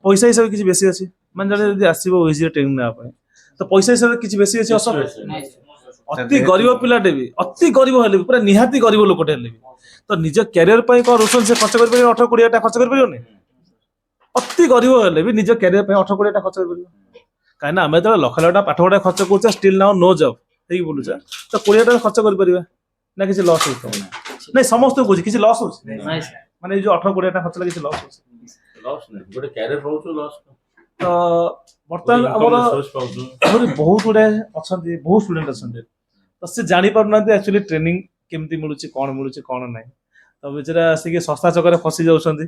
ପଇସା ହିସାବରେ କିଛି ବେଶୀ ଅଛି? ମାନେ ଜଣେ ଯଦି ଆସିବ ଓଇସିରେ ଟ୍ରେନିଂ ନେବା ପାଇଁ, ତ ପଇସା ହିସାବରେ କିଛି ବେଶୀ ଅଛି? ଅତି ଗରିବ ପିଲାଟେ ବି, ଅତି ଗରିବ ହେଲେ ବି, ପୁରା ନିହାତି ଗରିବ ଲୋକଟେ ହେଲେ ବି, ତ ନିଜ କ୍ୟାରିୟର ପାଇଁ କଣ ରୋଷେଇ ସେ ଖର୍ଚ୍ଚ କରିପାରିବ? 18-20 ଟଙ୍କା ଖର୍ଚ୍ଚ କରିପାରିବନି? ଅତି ଗରିବ ହେଲେ ବି ନିଜ କ୍ୟାରିୟର ପାଇଁ 18-20 ଟଙ୍କା ଖର୍ଚ୍ଚ କରିପାରିବ। କାହିଁକି ନା ଆମେ ଯେତେବେଳେ ଲକ୍ଷ ଲକ୍ଷ ଟଙ୍କା ପାଠ ପଢା ଖର୍ଚ୍ଚ କରୁଛେ, ଷ୍ଟିଲ୍ ନାଉ ନୋ ଜବ୍ ହେଇକି ବୁଲୁଛେ, ତ 20 ଟଙ୍କା ଖର୍ଚ୍ଚ କରିପାରିବା ନା? କିଛି ଲସ୍ ହଉଛି? ନାଇଁ ସମସ୍ତଙ୍କୁ କହୁଛି, କିଛି ଲସ୍ ହଉଛି? ମାନେ ଏଇ ଯୋଉ 18-20 ଟଙ୍କା ଖର୍ଚ୍ଚ କିଛି ଲସ୍ ହଉଛି? ଗୋଟେ କ୍ୟାରିୟର ହଉଛି ଲସ୍। ତ ବର୍ତ୍ତମାନ ଆମର ଆହୁରି ବହୁତ ଗୁଡେ ଅଛନ୍ତି, ବହୁତ ଷ୍ଟୁଡେଣ୍ଟ ଅଛନ୍ତି, ତ ସେ ଜାଣିପାରୁନାହାନ୍ତି ଆକ୍ଚୁଆଲି ଟ୍ରେନିଂ କେମିତି ମିଳୁଛି, କଣ ମିଳୁଛି କଣ ନାହିଁ। ତ ବିଚରା ଆସିକି ଶସ୍ତା ଚକରେ ଫସି ଯାଉଛନ୍ତି,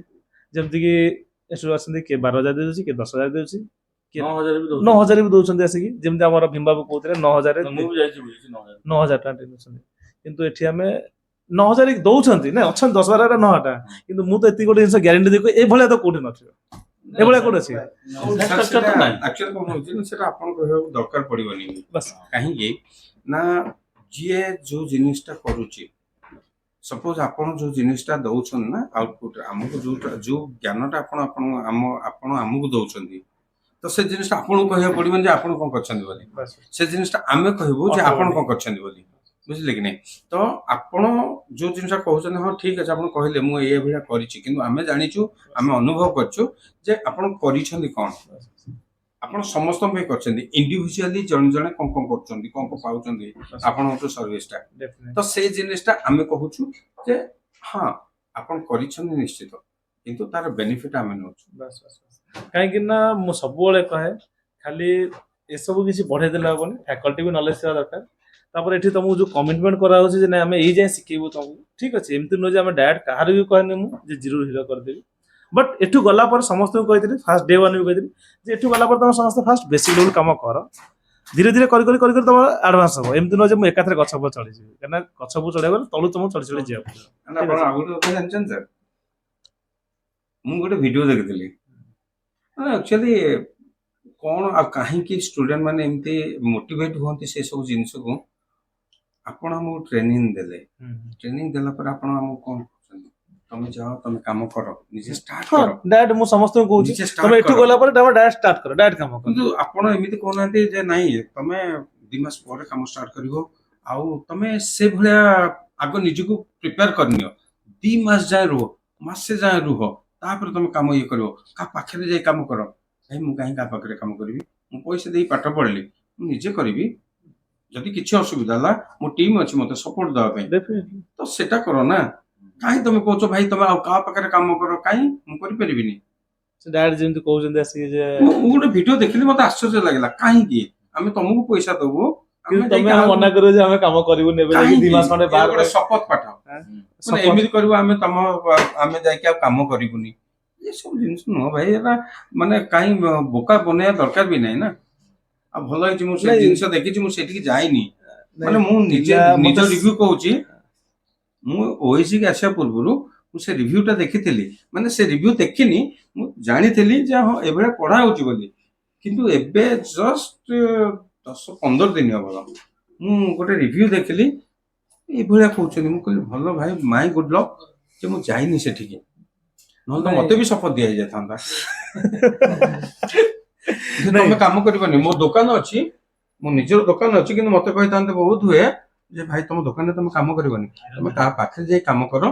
ଯେମିତିକି ଏସବୁ ଆସନ୍ତି, କିଏ 12,000 ଦେଉଛି, କିଏ 10,000 ଦେଉଛି, କିଏ 9,000 ବି ଦଉଛନ୍ତି ଆସିକି, ଯେମିତି ଆମର ଭୀମବାବୁ କହୁଥିଲେ 9,000 ଟଙ୍କା ଦେଉଛନ୍ତି। କିନ୍ତୁ ଏଠି ଆମେ 9,000 ଦଉଛନ୍ତି ନା, ଅଛନ୍ତି 10-12 9 ଟଙ୍କା, କିନ୍ତୁ ମୁଁ ତ ଏତିକି ଗୋଟେ ଜିନିଷ ଗ୍ୟାରେଣ୍ଟି ଦେଇ ଏଇଭଳିଆ ତ କୋଉଠି ନଥିବ। ଏଭଳିଆ କୋଉଠି ଅଛି Infrastructure ତ ନାହିଁ। ଆକ୍ଚୁଆଲି କଣ ହଉଛି ନା ସେଟା ଆପଣ କହିବାକୁ ଦରକାର ପଡିବନି ବାସ୍ କାହିଁକି ନା ଯିଏ ଯୋଉ ଜିନିସଟା କରୁଛି ସପୋଜ ଆପଣ ଯୋଉ ଜିନିସଟା ଦଉଛନ୍ତି ନା ଆଉଟପୁଟ ଆମକୁ ଯୋଉ ଜ୍ଞାନଟା ଆପଣ ଆମକୁ ଦଉଛନ୍ତି ତ ସେ ଜିନିସଟା ଆପଣଙ୍କୁ କହିବାକୁ ପଡିବନି ଯେ ଆପଣ କଣ କରିଛନ୍ତି ବୋଲି ବାସ୍ ସେ ଜିନିସଟା ଆମେ କହିବୁ ଯେ ଆପଣ Automatic. କଣ କରିଛନ୍ତି ବୋଲି ବୁଝିଲେ କି ନାଇଁ ତ ଆପଣ ଯୋଉ ଜିନିଷ କହୁଛନ୍ତି ହଁ ଠିକ ଅଛି ଆପଣ କହିଲେ ମୁଁ ଏଇଭଳିଆ କରିଛି କିନ୍ତୁ ଆମେ ଜାଣିଛୁ ଆମେ ଅନୁଭବ କରିଛୁ ଯେ ଆପଣ କରିଛନ୍ତି କଣ ଆପଣ ସମସ୍ତଙ୍କ ପାଇଁ କରିଛନ୍ତି ଇଣ୍ଡିଭିଜୁଆଲି ଜଣେ ଜଣେ କଣ କଣ କରୁଛନ୍ତି କଣ କଣ ପାଉଛନ୍ତି ଆପଣଙ୍କ ସର୍ଭିସଟା Definitely. ତ ସେଇ ଜିନିସଟା ଆମେ କହୁଛୁ ଯେ ହଁ ଆପଣ କରିଛନ୍ତି ନିଶ୍ଚିତ କିନ୍ତୁ ତାର ବେନିଫିଟ ଆମେ ନେଉଛୁ ବାସ୍ ବାସ୍ ବାସ୍। କାହିଁକି ନା ମୁଁ ସବୁବେଳେ କହେ ଖାଲି ଏସବୁ କିଛି ବଢେଇ ଦେଲେ ହବନି ଫ୍ୟାକଲ୍ଟି ବି ନଲେଜ ଥିବା ଦରକାର ତାପରେ ଏଠି ତମକୁ ଯୋଉ କମିଟମେଣ୍ଟ କରାହଉଛି ଯେ ନାଇଁ ଆମେ ଏଇ ଯାଏଁ ଶିଖେଇବୁ ତମକୁ ଠିକ ଅଛି ଏମିତି ନୁହେଁ ଯେ ଆମେ ଡାଇରେକ୍ଟ କାହାର ବି କହିନି ମୁଁ ଯେ ଜିରୋ ହିରୋ କରିଦେବି ବଟ୍ ଏଠୁ ଗଲା ପରେ ସମସ୍ତଙ୍କୁ କହିଥିଲି ଫାଷ୍ଟ ଡେ ୱାନ୍ ବି କହିଥିଲି ଯେ ଏଠୁ ଗଲା ପରେ ତମେ ସମସ୍ତେ ଫାଷ୍ଟ ବେସିକ ଲେଭେଲ କାମ କର ଧୀରେ ଧୀରେ କରି କରି କରି କରି ତମର ଆଡଭାନ୍ସ ହବ ଏମିତି ନୁହେଁ ଯେ ମୁଁ ଏକାଥରେ ଗଛ ଉପରେ ଚଢିଯିବି କାହିଁକିନା ଗଛ ଉପରେ ଚଢିବାକୁ ଗଲେ ତଳୁ ତମକୁ ଚଢି ଚଢି ଯିବାକୁ ପଡିବ ଆପଣ ଆଉ ଗୋଟେ କଥା ଜାଣିଛନ୍ତି ସାର୍ ମୁଁ ଗୋଟେ ଭିଡିଓ ଦେଖିଥିଲି ଆକ୍ଚୁଆଲି କଣ ଆଉ କାହିଁକି ଷ୍ଟୁଡେଣ୍ଟ ମାନେ ଏମିତି ମୋଟିଭେଟ ହୁଅନ୍ତି ସେ ସବୁ ଜିନିଷକୁ ଆପଣ ଆମକୁ ଟ୍ରେନିଂ ଦେଲେ ଟ୍ରେନିଂ ଦେଲା ପରେ ଆପଣ ଆମକୁ କଣ କରୁଛନ୍ତି ତମେ ଯାଅ ତମେ କାମ କର ନିଜେ ଷ୍ଟାର୍ଟ ହଁ କର ଡାଇରେକ୍ଟ ମୁଁ ସମସ୍ତଙ୍କୁ କହୁଛି ନିଜେ ତମେ ଷ୍ଟାର୍ଟ ଏଠୁ କର ଗଲା ପରେ ତମେ ଡାଇରେକ୍ଟ ଷ୍ଟାର୍ଟ କର ଡାଇରେକ୍ଟ କାମ କର କିନ୍ତୁ ଆପଣ ଏମିତି କହୁନାହାନ୍ତି ଯେ ନାଇଁ ତମେ 2 ମାସ ପରେ କାମ ଷ୍ଟାର୍ଟ କରିବ ଆଉ ତମେ ସେ ଭଳିଆ ଆଗ ନିଜକୁ ପ୍ରିପେୟାର କରିନିଅ 2 ମାସ ଯାଏ ରୁହ ମାସେ ଯାଏ ରୁହ ତାପରେ ତମେ କାମ ଇଏ କରିବ କାହା ପାଖରେ ଯାଇ କାମ କର ଭାଇ ମୁଁ କାହିଁ କାହା ପାଖରେ କାମ କରିବି ମୁଁ ପଇସା ଦେଇ ପାଠ ପଢିଲି ମୁଁ ନିଜେ କରିବି ଯଦି କିଛି ଅସୁବିଧା ହେଲା ମୋ ଟିମ୍ ଅଛି ମତେ ସପୋର୍ଟ ଦେବା ପାଇଁ Definitely. ତ ସେଟା କର ନା କାହିଁ ତମେ କହୁଛ ଭାଇ ତମେ ଆଉ କାହା ପାଖରେ କାମ କର କାହିଁ ମୁଁ କରିପାରିବିନି ସେ ଡାଇରେକ୍ଟ ଯେମିତି କହୁଛନ୍ତି ଆସିକି ଯେ ମୁଁ ଗୋଟେ ଭିଡିଓ ଦେଖିଲି ମତେ ଆଶ୍ଚର୍ଯ୍ୟ ଲାଗିଲା କାହିଁକି ଆମେ ତମକୁ ପଇସା ଦବୁ କିନ୍ତୁ ତମେ ଯାଇକି ଆମେ ଆଉ ମନା କରିବ ଯେ ଆମେ କାମ କରିବୁନି ଏବେ ଯାଇକି କାହିଁକି? 2 ମାସ ଖଣ୍ଡେ ଇଏ ବାହାର ଗୋଟେ ଶପଥ ପାଠ ମାନେ Support. ଏମିତି କରିବୁ ଆମେ ଯାଇକି ଆଉ କାମ କରିବୁନି ଏସବୁ ଜିନିଷ ନୁହଁ ଭାଇ ଏଟା ମାନେ କାହିଁ ବୋକା ବନେଇବା ଦରକାର ବି ନାହିଁ ନା ଆଉ ଭଲ ହେଇଛି ମୁଁ ସେ ନାଇଁ। ଜିନିଷ ଦେଖିଛି ମୁଁ ସେଠିକି ଯାଇନି ମାନେ ମୁଁ ନିଜେ ପିଲା ନିଜ ମତେ ରିଭ୍ୟୁ କହୁଛି ମୁଁ ଓଏସି କି ଆସିବା ପୂର୍ବରୁ ମୁଁ ସେ ରିଭ୍ୟୁଟା ଦେଖିଥିଲି ମାନେ ସେ ରିଭ୍ୟୁ ଦେଖିନି ମୁଁ ଜାଣିଥିଲି ଯେ ହଁ ଏଭଳିଆ ପଢା ହଉଛି ବୋଲି କିନ୍ତୁ ଏବେ ଜଷ୍ଟ 10-15 ଦିନ ହବ ମୁଁ ଗୋଟେ ରିଭ୍ୟୁ ଦେଖିଲି ଏଇଭଳିଆ କହୁଛନ୍ତି ମୁଁ କହିଲି ଭଲ ଭାଇ ମାଇ ଗୁଡ ଲକ୍ ଯେ ମୁଁ ଯାଇନି ସେଠିକି ନହେଲେ ତ ନାଇଁ। ମତେ ବି ଶପଥ ଦିଆ ହେଇଯାଇଥାନ୍ତା ଯେ ନାଇଁ। ତମେ କାମ କରିବନି ମୋ ଦୋକାନ ଅଛି ମୋ ନିଜର ଦୋକାନ ଅଛି କିନ୍ତୁ ମତେ କହିଥାନ୍ତେ ବହୁତ ହୁଏ ଯେ ଭାଇ ତମ ଦୋକାନରେ ତମେ କାମ କରିବନି ତମେ କାହା ପାଖରେ ଯାଇ କାମ କର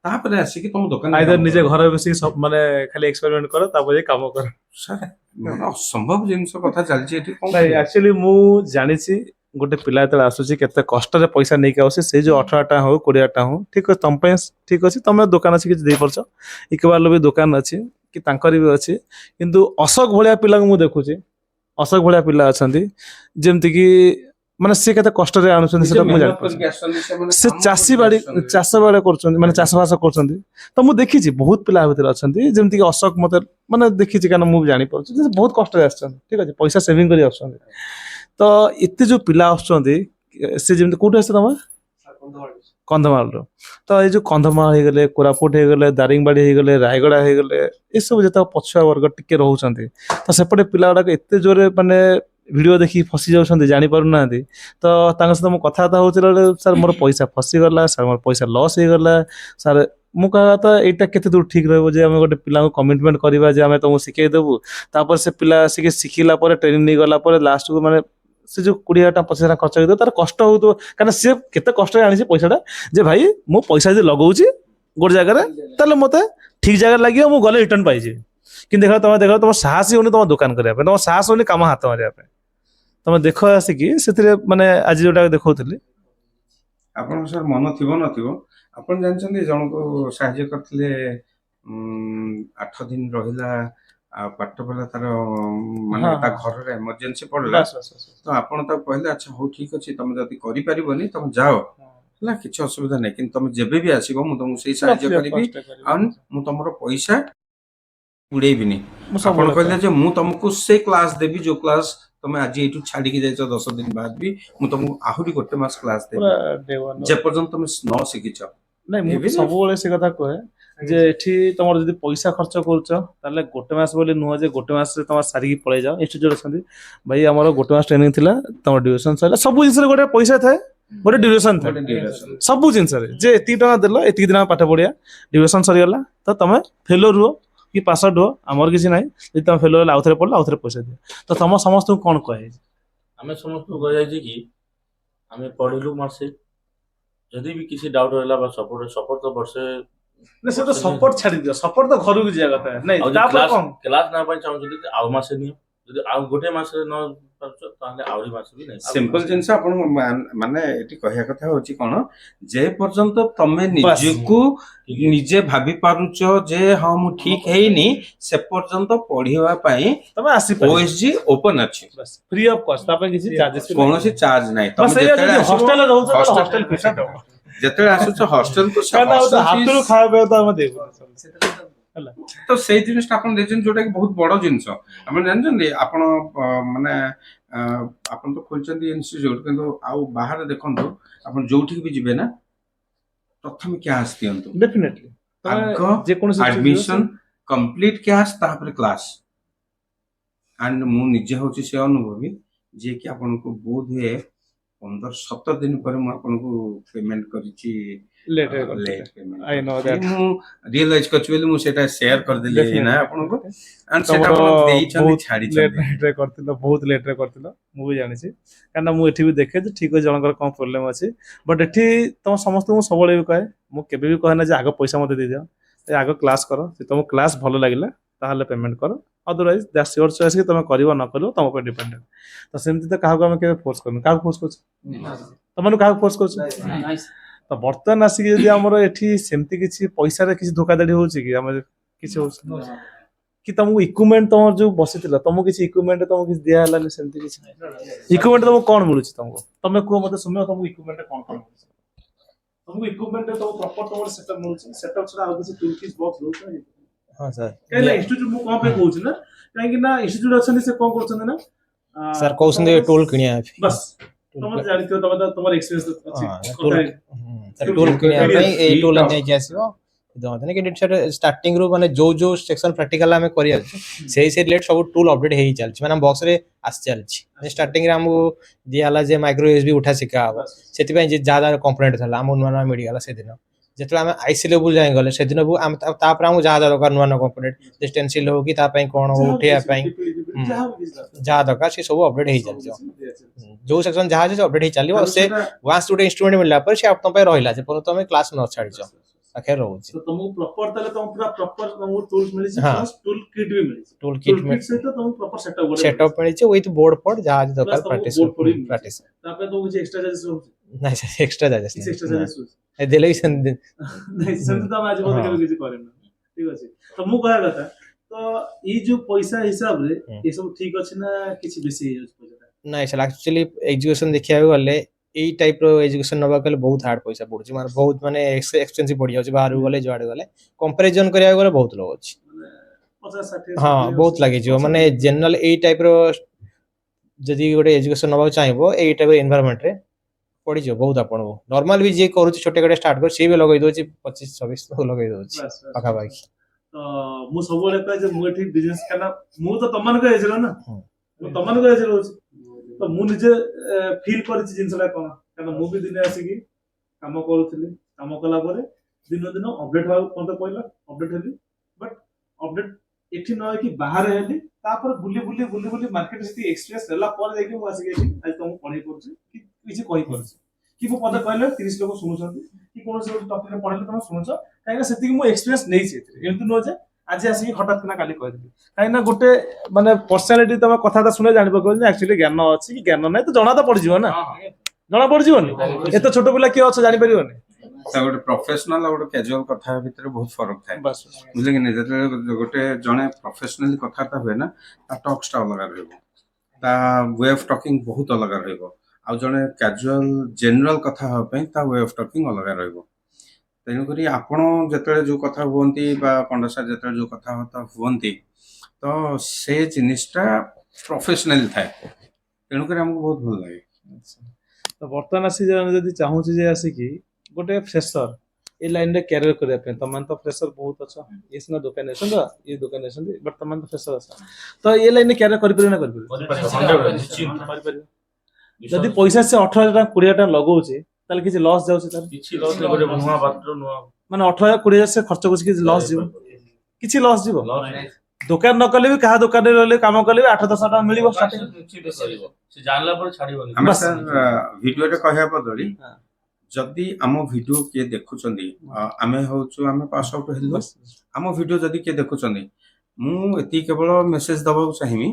ତାପରେ ଆସିକି ତମ ଦୋକାନରେ ଆଇଦର କାମ ନିଜେ କର। ଘରେ ବସିକି ମାନେ ଖାଲି ଏକ୍ସପେରିମେଣ୍ଟ କର ତାପରେ ଯାଇ କାମ କର ସାର୍ ମାନେ ଅସମ୍ଭବ ଜିନିଷ କଥା ଚାଲିଛି ଏଠି କଣ ନାଇଁ କରିବା? ଆକ୍ଚୁଆଲି ମୁଁ ଜାଣିଛି ଗୋଟେ ପିଲା ଯେତେବେଳେ ଆସୁଛି କେତେ କଷ୍ଟରେ ପଇସା ନେଇକି ଆସୁଛି ସେଇ ଯୋଉ 18 ଟଙ୍କା ହଉ 20 ଟଙ୍କା ହଉ ଠିକ ଅଛି ତମ ପାଇଁ ଠିକ ଅଛି ତମେ ଦୋକାନ ଅଛି କିଛି ଦେଇପାରୁଛ ଇକବାଲର ବି ଦୋକାନ ଅଛି କି ତାଙ୍କର ବି ଅଛି କିନ୍ତୁ ଅଶୋକ ଭଳିଆ ପିଲାଙ୍କୁ ମୁଁ ଦେଖୁଛି ଅଶୋକ ଭଳିଆ ପିଲା ଅଛନ୍ତି ଯେମିତିକି ମାନେ ସେ କେତେ କଷ୍ଟରେ ଆଣୁଛନ୍ତି ନିଜେ ସେଟା ମୁଁ ମେହନତ ଜାଣିପାରୁଛି କରିକି ଆସିଛନ୍ତି ସେମାନେ ସେ କାମ ଚାଷୀ କରିକି ବାଡି ଆସିଛନ୍ତି। ଚାଷ ବାଡି କରୁଛନ୍ତି ମାନେ ଚାଷ ବାସ କରୁଛନ୍ତି ତ ମୁଁ ଦେଖିଛି ବହୁତ ପିଲା ଆ ଭିତରେ ଅଛନ୍ତି ଯେମିତିକି ଅଶୋକ ମତେ ମାନେ ଦେଖିଛି କାରଣ ମୁଁ ବି ଜାଣିପାରୁଛି ଯେ ବହୁତ କଷ୍ଟରେ ଆସିଛନ୍ତି ଠିକ ଅଛି ପଇସା ସେଭିଂ କରି ଆସୁଛନ୍ତି ତ ଏତେ ଯୋଉ ପିଲା ଆସୁଛନ୍ତି ସେ ଯେମିତି କୋଉଠି ଆସିছে ତମେ କନ୍ଧମାଳରୁ ତ ଏଇ ଯୋଉ କନ୍ଧମାଳ ହେଇଗଲେ କୋରାପୁଟ ହେଇଗଲେ ଦାରିଙ୍ଗବାଡି ହେଇଗଲେ ରାୟଗଡା ହେଇଗଲେ ଏସବୁ ଯେତେବେଳେ ପଛୁଆ ବର୍ଗ ଟିକେ ରହୁଛନ୍ତି ତ ସେପଟେ ପିଲା ଗୁଡାକ ଏତେ ଜୋରେ ମାନେ ଭିଡିଓ ଦେଖିକି ଫସି ଯାଉଛନ୍ତି ଜାଣିପାରୁନାହାନ୍ତି ତ ତାଙ୍କ ସହିତ ମୁଁ କଥାବାର୍ତ୍ତା ହଉଥିଲା ବେଳେ ସାର୍ ମୋର ପଇସା ଫସିଗଲା ସାର୍ ମୋର ପଇସା ଲସ୍ ହେଇଗଲା ସାର୍ ମୁଁ କହିବା କଥା ଏଇଟା କେତେ ଦୂର ଠିକ ରହିବ ଯେ ଆମେ ଗୋଟେ ପିଲାଙ୍କୁ କମିଟମେଣ୍ଟ କରିବା ଯେ ଆମେ ତମକୁ ଶିଖେଇ ଦେବୁ ତାପରେ ସେ ପିଲା ଆସିକି ଶିଖିଲା ପରେ ଟ୍ରେନିଂ ନେଇଗଲା ପରେ ଲାଷ୍ଟକୁ ମାନେ ସେ ଯୋଉ 20,000 ଟଙ୍କା 25,000 ଖର୍ଚ୍ଚ ହେଇଥିବ ତାର କଷ୍ଟ ହଉଥିବ କାରଣ ସେ କେତେ କଷ୍ଟରେ ଆଣିଛି ପଇସାଟା ଯେ ଭାଇ ମୁଁ ପଇସା ଯଦି ଲଗଉଛି ଗୋଟେ ଜାଗାରେ ତାହେଲେ ମତେ ଠିକ ଜାଗାରେ ଲାଗିବ ମୁଁ ଗଲେ ରିଟର୍ନ ପାଇଯିବି କିନ୍ତୁ ଦେଖ ତମ ସାହସ ହଉନି ତମ ଦୋକାନ କରିବା ପାଇଁ ତମ ସାହସ ହଉନି କାମ ହାତ ମାରିବା ପାଇଁ ତମେ ଦେଖ ଆସିକି ସେଥିରେ ମାନେ ଆଜି ଯୋଉଟା ଦେଖଉଥିଲି ଆପଣଙ୍କ ସାର୍ ମନ ଥିବ ନଥିବ ଆପଣ ଜାଣିଛନ୍ତି ଜଣକୁ ସାହାଯ୍ୟ କରିଥିଲେ 8 ଦିନ ରହିଲା ଆଉ ପାଠ ପଢିଲା ତାର ମାନେ ହଁ ତା ହଁ ଘରରେ ଏମର୍ଜେନ୍ସି ପଡିଲା ବାସ୍ ବାସ୍ ବାସ୍ ତ ଆପଣ ତାକୁ କହିଲେ ଆଚ୍ଛା ହଉ ଠିକ ଅଛି ତମେ ଯଦି କରିପାରିବନି ତମେ ଯାଅ ହେଲା କିଛି ଅସୁବିଧା ନାହିଁ କିନ୍ତୁ ତମେ ଯେବେ ବି ଆସିବ ମୁଁ ତମକୁ ସେଇ ସାହାଯ୍ୟ କରିବି ଆଉ ମୁଁ ତମର ପଇସା ଉଡେଇବିନି ମୁଁ ଆପଣ ସବୁବେଳେ କହିଲେ କହେ। ଯେ ମୁଁ ତମକୁ ସେ କ୍ଲାସ ଦେବି ଯୋଉ କ୍ଲାସ ତମେ ଆଜି ଏଇଠୁ ଛାଡିକି ଯାଇଛ 10 ଦିନ ବାଦ ବି ମୁଁ ତମକୁ ଆହୁରି 1 ମାସ କ୍ଲାସ ଦେବି ପୁରା day one ରୁ। ଯେପର୍ଯ୍ୟନ୍ତ ତମେ ନ ଶିଖିଛ ନାଇଁ ମୁଁ ତ Even if- ସବୁବେଳେ ସେ କଥା କହେ ଯେ ଏଠି ତମର ଯଦି ପଇସା ଖର୍ଚ୍ଚ କରୁଛ ତାହେଲେ ଗୋଟେ ମାସ ବୋଲି ନୁହଁ ଯେ ଗୋଟେ ମାସରେ ତମର ସାରିକି ପଳେଇ ଯାଅ। ଇନଷ୍ଟିଚ୍ୟୁଟ୍ ଅଛନ୍ତି ଭାଇ ଆମର ଗୋଟେ ମାସ ଟ୍ରେନିଂ ଥିଲା ତମ ଡ୍ୟୁରେସନ୍ ସରିଲା। ସବୁ ଜିନିଷରେ ଗୋଟେ ପଇସା ଥାଏ, ଗୋଟେ ଡ୍ୟୁରେସନ୍ ଥାଏ। ସବୁ ଜିନିଷରେ ଯେ ଏତିକି ଟଙ୍କା ଦେଲ ଏତିକି ଦିନ ପାଠ ପଢିବା, ଡ୍ୟୁରେସନ୍ ସରିଗଲା ତ ତମେ ଫେଲୋ ରୁହ କି ପାସ୍ ଆଉଟ୍ ହୁଅ, ଆମର କିଛି ନାହିଁ। ଯଦି ତମେ ଫେଲୋ ହେଲେ ଆଉଥରେ ପଢିଲ ଆଉଥରେ ପଇସା ଦିଅ। ତ ତମ ସମସ୍ତଙ୍କୁ କ'ଣ କୁହାଯାଇଛି? ଆମେ ସମସ୍ତଙ୍କୁ କୁହାଯାଇଛି କି ଆମେ ପଢିଲୁ ମାସେ, ଯଦି ବି କିଛି ଡାଉଟ୍ ରହିଲା ବା ସପୋର୍ଟ ତ ବର୍ଷେ ନା ସେ ତ ସପୋର୍ଟ ଛାଡି ଦିଅ, ସପୋର୍ଟ ତ ଘରକୁ ଯିବା କଥା ନାଇଁ। ଆଉ ତାପରେ କ'ଣ କ୍ଲାସ୍ ନେବା ପାଇଁ ଚାହୁଁଛନ୍ତି ଯେ ଆଉ ମାସେ ନିଅ, ଯଦି ଆଉ ଗୋଟେ ମାସରେ ନ ପାରୁଛ ତାହେଲେ ଆହୁରି ମାସେ ବି ନାହିଁ। ସିମ୍ପଲ ଜିନିଷ ଆପଣ ମାନେ ଏଠି କହିବା କଥା ହଉଛି କ'ଣ, ଯେ ପର୍ଯ୍ୟନ୍ତ ତମେ ନିଜକୁ ନିଜେ ଭାବି ପାରୁଛ ଯେ ହଁ ମୁଁ ଠିକ ହେଇନି, ସେ ପର୍ଯ୍ୟନ୍ତ ପଢିବା ପାଇଁ ତମେ ଆସିପାରିବ OSG ଓପନ ଅଛି, ଫ୍ରି ଅଫ୍ କଷ୍ଟ, ତା ପାଇଁ କିଛି ଚାର୍ଜେସ୍ କୌଣସି ଚାର୍ଜ ନାହିଁ। ତମେ ହଷ୍ଟେଲରେ ରହୁଛ hostel- ହଷ୍ଟେଲ ଫିସ୍ ଦବ। ଯେତେବେଳେ ଆସୁଛ ହଷ୍ଟେଲକୁ ହାତରୁ ଖାଇବା ପିଇବା ତ ଆମେ ଦେବୁ ହେଲା। ତ ସେଇ ଜିନିଷଟା ଆପଣ ଦେଇଛନ୍ତି ଯୋଉଟା କି ବହୁତ ବଡ ଜିନିଷ। ଆପଣ ଜାଣିଛନ୍ତି ଆପଣ ମାନେ ଆପଣ ତ ଖୋଲିଛନ୍ତି ଇନଷ୍ଟିଚ୍ୟୁଟ୍, କିନ୍ତୁ ଆଉ ବାହାରେ ଦେଖନ୍ତୁ ଆପଣ ଯୋଉଠିକି ବି ଯିବେ ନା ପ୍ରଥମେ କ୍ୟାସ୍ ଦିଅନ୍ତୁ, ଡେଫିନେଟଲି ଆଗ ଯେକୌଣସି ଆଡମିସନ କମ୍ପ୍ଲିଟ କ୍ୟାସ୍ ତାପରେ କ୍ଲାସ୍। ଆଣ୍ଡ ମୁଁ ନିଜେ ହଉଛି ସେ ଅନୁଭବୀ ଯିଏକି ଆପଣଙ୍କୁ ବୋଧ ହୁଏ 15-17 ଦିନ ପରେ ମୁଁ ଆପଣଙ୍କୁ ପେମେଣ୍ଟ କରିଛି late late payment I know କରିଛି। that. ମୁଁ ରିଏଲାଇଜ କରିଛି ବୋଲି ମୁଁ ସେଟା ସେୟାର କରିଦେଲି ନା ଆପଣଙ୍କୁ। ଆଣ୍ଡ ସେଟା ତମର ଆପଣ ଦେଇଛନ୍ତି ବହୁତ ଛାଡିଛନ୍ତି। ଲେଟ୍ରେ କରିଥିଲ, ବହୁତ ଲେଟ୍ରେ କରିଥିଲ, ମୁଁ ବି ଜାଣିଛି। କାହିଁକିନା ମୁଁ ଏଠି ବି ଦେଖେ ଯେ ଠିକ୍ ଅଛି ଜଣଙ୍କର କ'ଣ ପ୍ରୋବ୍ଲେମ୍ ଅଛି। ବଟ୍ ଏଠି ତମ ସମସ୍ତଙ୍କୁ ମୁଁ ସବୁବେଳେ ବି କହେ, ମୁଁ କେବେ ବି କହେ ନା ଯେ ଆଗ ପଇସା ମୋତେ ଦେଇଦିଅ, ଆଗ କ୍ଲାସ୍ କର। ଯଦି ତମକୁ କ୍ଲାସ୍ ଭଲ ଲାଗିଲା ତାହେଲେ ପେମେଣ୍ଟ କର, ଅଦରୱାଇଜ ଦ୍ୟାଟ୍ସ ୟୋର ଚଏସ୍ କି ତମେ କରିବ ନ କରିବ ତମ ଉପରେ ଡିପେଣ୍ଡେଣ୍ଟ। ତ ସେମିତି ତ କାହାକୁ ଆମେ କେବେ ଫୋର୍ସ କରୁନୁ। କାହାକୁ ଫୋର୍ସ କରୁଛୁ? ତମମାନଙ୍କୁ କାହାକୁ ଫୋର୍ସ କରୁଛୁ? ତ ବର୍ତ୍ତମାନ ଆସିକି ଯଦି ଆମର ଏଠି ସେମିତି କିଛି ପଇସାରେ କିଛି ଧୋକାଧଡ଼ି ହଉଛି କି, ଆମେ କିଛି ହଉଛି କି ତମକୁ ଇକ୍ୱିପମେଣ୍ଟ ତମର ଯୋଉ ବସିଥିଲ ତମକୁ କିଛି ଇକ୍ୱିପମେଣ୍ଟ ତମକୁ କିଛି ଦିଆ ହେଲାନି, ସେମିତି କିଛି ଇକ୍ୱିପମେଣ୍ଟ ତମକୁ କ'ଣ ମିଳୁଛି? ତମକୁ ତମେ କୁହ ମତେ ସୁମୟ, ତମକୁ ଇକ୍ୱିପମେଣ୍ଟ କ'ଣ ମିଳୁଛି? ତମକୁ ଇକ୍ୱିପମେଣ୍ଟ ତମକୁ ପ୍ରପର ତମର ସେଟଅପ୍ ମିଳୁଛି? ସେଟଅପ୍ ଛଡା ଆଉ କିଛି ଟୁଲ କିଟ୍ ବକ୍ସ ରହୁଛି ନା? ହଁ ସାର୍। କାହିଁକି ନା ଇନଷ୍ଟିଚ୍ୟୁଟ୍ ମୁଁ କ'ଣ ପାଇଁ କହୁଛି ନା, କାହିଁକି ନା ଇନଷ୍ଟିଚ୍ୟୁଟ୍ ଅଛନ୍ତି ସେ କ'ଣ କରୁଛନ୍ତି ନା ସାର୍ କହୁଛନ୍ତି ଟୁଲ କିଣିବା ପାଇଁ। ବାସ୍ ତମେ ଜାଣିଥିବ, ତମର ଏକ୍ସପିରିଏନ୍ସ ଅଛି ଟୁଲ କିଣିବା ପାଇଁ ଏଇ ଟୁଲ ନେଇକି ଆସିବ। ଷ୍ଟାର୍ଟିଂ ରୁ ମାନେ ଯୋଉ ସେକ୍ସନ ପ୍ରାକ୍ଟିକାଲ ଆମେ କରି ଆସୁଛୁ ସେଇ ରିଲେଟ ସବୁ ଟୁଲ ଅପଡେଟ ହେଇ ଚାଲିଛି, ମାନେ ବକ୍ସ ରେ ଆସି ଚାଲିଛି। ଷ୍ଟାର୍ଟିଂ ରେ ଆମକୁ ଦିଆ ହେଲା ଯେ ମାଇକ୍ରୋ ୟୁଏସବି ଉଠା ଶିଖା ହବ, ସେଥିପାଇଁ ଯାହା ଯାହା କମ୍ପୋନେଣ୍ଟ ଥିଲା ଆମକୁ ନୂଆ ନୂଆ ମିଳିଗଲା। ସେଦିନ ଯେତେବେଳେ ଆମେ ଆଇସି ଲେବୁଲ ଯାଇ ଗଲେ ସେଦିନ ଆମେ ତାପରେ ଆମକୁ ଯାହା ଯାହା ଦରକାର ନୂଆ ନୂଆ କମ୍ପୋନେଣ୍ଟ, ଷ୍ଟେନସିଲ ହଉ କି ତା ପାଇଁ କ'ଣ ହଉ ଉଠେଇବା ପାଇଁ ଯାହା ଦରକାର ସେ ସବୁ ଅପଡେଟ ହେଇ ଚାଲିଛି। ଯୋଉ ସେକ୍ସନ ଯାହା ଅଛି ଅପଡେଟ ହେଇ ଚାଲିବ। ସେ ୱାନ୍ସ ଗୋଟେ ଇନଷ୍ଟ୍ରୁମେଣ୍ଟ ମିଳିଲା ପରେ ସେ ତମ ପାଇଁ ରହିଲା, ଯେ ପର୍ଯ୍ୟନ୍ତ ତମେ କ୍ଲାସ ନ ଛାଡିଛ ପାଖରେ ରହୁଛି। ତମକୁ ପ୍ରପର ତାହେଲେ ତମକୁ ପୁରା ପ୍ରପର ତମକୁ ଟୁଲ ମିଳିଛି, ପ୍ଲସ ଟୁଲ କିଟ୍ ବି ମିଳିଛି। ଟୁଲ କିଟ୍ ସହିତ ତମକୁ ପ୍ରପର ସେଟଅପ୍ ମିଳିଛି ୱିଥ ବୋର୍ଡ ଫୋର୍ଡ ଯାହା ଦରକାର ପ୍ରାକ୍ଟିସ। ତାପରେ ତମକୁ କିଛି ଏକ୍ସଟ୍ରା ଚାର୍ଜେସ୍ ରହୁଛି? ନାଇଁ sir extra charges extra charges ରହୁଛି ଦେଲେ ବି ସେମିତି ନାଇଁ, ସେମିତି ତ ଆମେ ଆଜି ପର୍ଯ୍ୟନ୍ତ କେବେ କିଛି କରିନୁ। ଠିକ ଅଛି, ତ ମୁଁ କହିବା କଥା ତ ଏଇ ଯୋଉ ପଇସା ହିସାବରେ ଏ ସବୁ ଠିକ ଅଛି ନା କିଛି ବେଶୀ ହେଇଯାଉଛି ପଇସାଟା? ନାଇଁ ସାର୍ ଆକ୍ଚୁଆଲି ଏଜୁକେସନ ଦେଖିବାକୁ ଗଲେ ଏଇ ଟାଇପ ର ଏଜୁକେସନ ନବାକୁ ଗଲେ ବହୁତ ହାର୍ଡ ପଇସା ପଡୁଛି, ମାନେ ବହୁତ ମାନେ ଏକ୍ସପେନ୍ସିଭ ପଡିଯାଉଛି। ବାହାରକୁ ଗଲେ ଯୁଆଡେ ଗଲେ କମ୍ପାରିଜନ କରିବାକୁ ଗଲେ ବହୁତ ଲୋ ଅଛି। 50-60 ହଁ ବହୁତ ଲାଗିଯିବ। ମାନେ ଜେନେରାଲ ଏଇ ଟାଇପ ର ଯଦି ଗୋଟେ ଏଜୁକେସନ ନବାକୁ ଚାହିଁବ ଏଇ ଟାଇପ ର ଏନଭାରନମେଣ୍ଟ ରେ ପଡିଯିବ ବହୁତ ଆପଣଙ୍କୁ। ନର୍ମାଲ ବି ଯିଏ କରୁଛି ଛୋଟେ ଗୋଟେ ଷ୍ଟାର୍ଟ କରି ସିଏ ବି ଲଗେଇ ଦଉଛି 25-26 ଲଗେଇ ଦଉଛି ପାଖାପାଖି। ତ ମୁଁ ସବୁବେଳେ କହେ ଯେ ମୁଁ ଏଠି ବିଜନେସ, କାରଣ ମୁଁ ତ ତମମାନଙ୍କ ଏଜର ନା, ମୁଁ ତମମାନଙ୍କ ଏଜର ରହୁଛି, ତ ମୁଁ ନିଜେ ଫିଲ୍ କରିଛି ଜିନିଷଟା କ'ଣ। କାରଣ ମୁଁ ବି ଦିନେ ଆସିକି କାମ କରୁଥିଲି, କାମ କଲା ପରେ ଦିନ ଦିନ ଅପଡେଟ ହବାକୁ ମତେ କହିଲା, ଅପଡେଟ ହେଲି। ବଟ୍ ଅପଡେଟ ଏଠି ନ ହେଇକି ବାହାରେ ହେଲି, ତାପରେ ବୁଲି ବୁଲି ବୁଲି ବୁଲି ମାର୍କେଟ ସେତିକି ଏକ୍ସପିରିଏନ୍ସ ହେଲା ପରେ ଯାଇକି ମୁଁ ଆସିକି ଏଠି ଆଜି ତମକୁ ପଢେଇ ପାରୁଛି କି କିଛି କହିପାରୁଛି, କି ମୁଁ ପଦେ କହିଲେ 30 ଲୋକ ଶୁଣୁଛନ୍ତି, କି କୌଣସି ଗୋଟେ ଟପିକରେ ପଢେଇଲେ ତମେ ଶୁଣୁଛ। କାହିଁକିନା ସେତିକି ମୁଁ ଏକ୍ସପିରିଏନ୍ସ ନେଇଛି ଏଥିରେ। ଏମିତି ନୁହଁ ଯେ ଆଜି ଆସିକି ହଠାତ୍ କିନା କାଲି କହିଦେଲି। କାହିଁକିନା ଗୋଟେ ମାନେ ପର୍ସନାଲିଟି ତମେ କଥାଟା ଶୁଣେ ଜାଣିପାରିବ ଯେ ଆକ୍ଚୁଆଲି ଜ୍ଞାନ ଅଛି କି ଜ୍ଞାନ ନାହିଁ, ତ ଜଣା ତ ପଡିଯିବ ନା, ଜଣା ପଡିଯିବନି? ଏତେ ଛୋଟ ପିଲା କିଏ ଅଛ ଜାଣିପାରିବନି। ଗୋଟେ ପ୍ରଫେସନାଲ ଆଉ ଗୋଟେ କ୍ୟାଜୁଆଲ କଥା ଭିତରେ ବହୁତ ଫରକ ଥାଏ, ବୁଝିଲେ କି? ଯେତେବେଳେ ଗୋଟେ ଜଣେ ପ୍ରଫେସନାଲି କଥାବାର୍ତ୍ତା ହୁଏ ନା, ତା ଟକ୍ସଟା ଅଲଗା ରହିବ, ତା ୱେ ଅଫ୍ ଟକିଂ ବହୁତ ଅଲଗା ରହିବ। ଆଉ ଜଣେ କ୍ୟାଜୁଆଲ ଜେନେରାଲ କଥା ହେବା ପାଇଁ ତା ୱେ ଅଫ୍ ଟକିଂ ଅଲଗା ରହିବ। ତେଣୁକରି ଆପଣ ଯେତେବେଳେ ଯୋଉ କଥା ହୁଅନ୍ତି ବା ପଣ୍ଡା ସାର୍ ଯେତେବେଳେ ଯୋଉ କଥାବାର୍ତ୍ତା ହୁଅନ୍ତି, ତ ସେ ଜିନିଷଟା ପ୍ରଫେସନାଲି ଥାଏ। ତେଣୁକରି ଆମକୁ ବହୁତ ଭଲ ଲାଗେ। ତ ବର୍ତ୍ତମାନ ଆସି ଯଦି ଚାହୁଁଛି ଯେ ଆସିକି ଗୋଟେ ଫ୍ରେଶର ए लाइन रे कैरियर करिया पे तमान तो फ्रेशर बहुत अच्छा ये सिना दुकान एसन ये दुकान एसन बट तमान तो फ्रेशर अच्छा तो ये लाइन रे कैरियर करि परियो ना करि परियो करि परियो जदि पैसा से 18000 टका 20000 टका लगाउछि ताले किछि लॉस जाउछि तार କିଛି ଲସ୍ ନାହିଁ ଗୋଟେ ନୂଆ ପାତ୍ର ନୂଆ माने 18000 20000 से खर्च करछि किछि लॉस जीव किछि लॉस जीव ଲସ୍ दुकान न कले भी कहा दुकान रे रहले काम कले भी 8-10 टका मिलिबो स्टार्टिंग ନିଶ୍ଚିତ କରିବ ସେ ଜାଣିଲା ପରେ ଛାଡିବନି ଆମେ ବାସ୍। ସାର୍ ଭିଡ଼ିଓରେ କହିବା ବଦଳି ହଁ। ଯଦି ଆମ ଭିଡ଼ିଓ କିଏ ଦେଖୁଛନ୍ତି ଆମେ ହଉଛୁ ଆମେ ପାସ୍ ଆଉଟ୍ ହେଲୁ ଆମ ଭିଡ଼ିଓ ଯଦି କିଏ ଦେଖୁଛନ୍ତି ମୁଁ ଏତିକି କେବଳ ମେସେଜ ଦେବାକୁ ଚାହିଁବି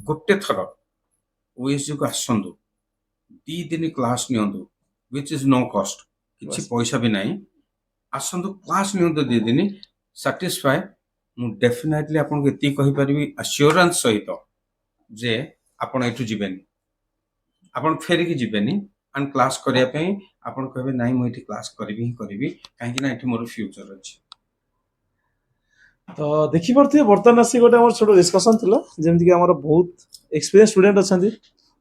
ଗୋଟେ ଥର ଓଏସଜିକୁ ଆସନ୍ତୁ 2 ଦିନ କ୍ଲାସ୍ ନିଅନ୍ତୁ which is no cost କିଛି ବାସ୍। ପଇସା ବି ନାହିଁ ଆସନ୍ତୁ କ୍ଲାସ୍ ନିଅନ୍ତୁ 2 ଦିନ ସାଟିସ୍ଫାଏ ମୁଁ ଡେଫିନେଟଲି ଆପଣଙ୍କୁ ଏତିକି କହିପାରିବି ଆସ୍ୟୁରାନ୍ସ ସହିତ ଯେ ଆପଣ ଏଠୁ ଯିବେନି ଆପଣ ଫେରିକି ଯିବେନି ଆଣ୍ଡ କ୍ଲାସ୍ କରିବା ପାଇଁ ଆପଣ କହିବେ ନାଇଁ ମୁଁ ଏଠି କ୍ଲାସ୍ କରିବି ହିଁ କରିବି କାହିଁକି ନା ଏଠି ମୋର ଫ୍ୟୁଚର ଅଛି तो देखि परथे बर्तन आसी गोटे हमर छोटो डिस्कशन थिला जेमति कि हमर बहुत एक्सपीरियंस स्टूडेंट अछंती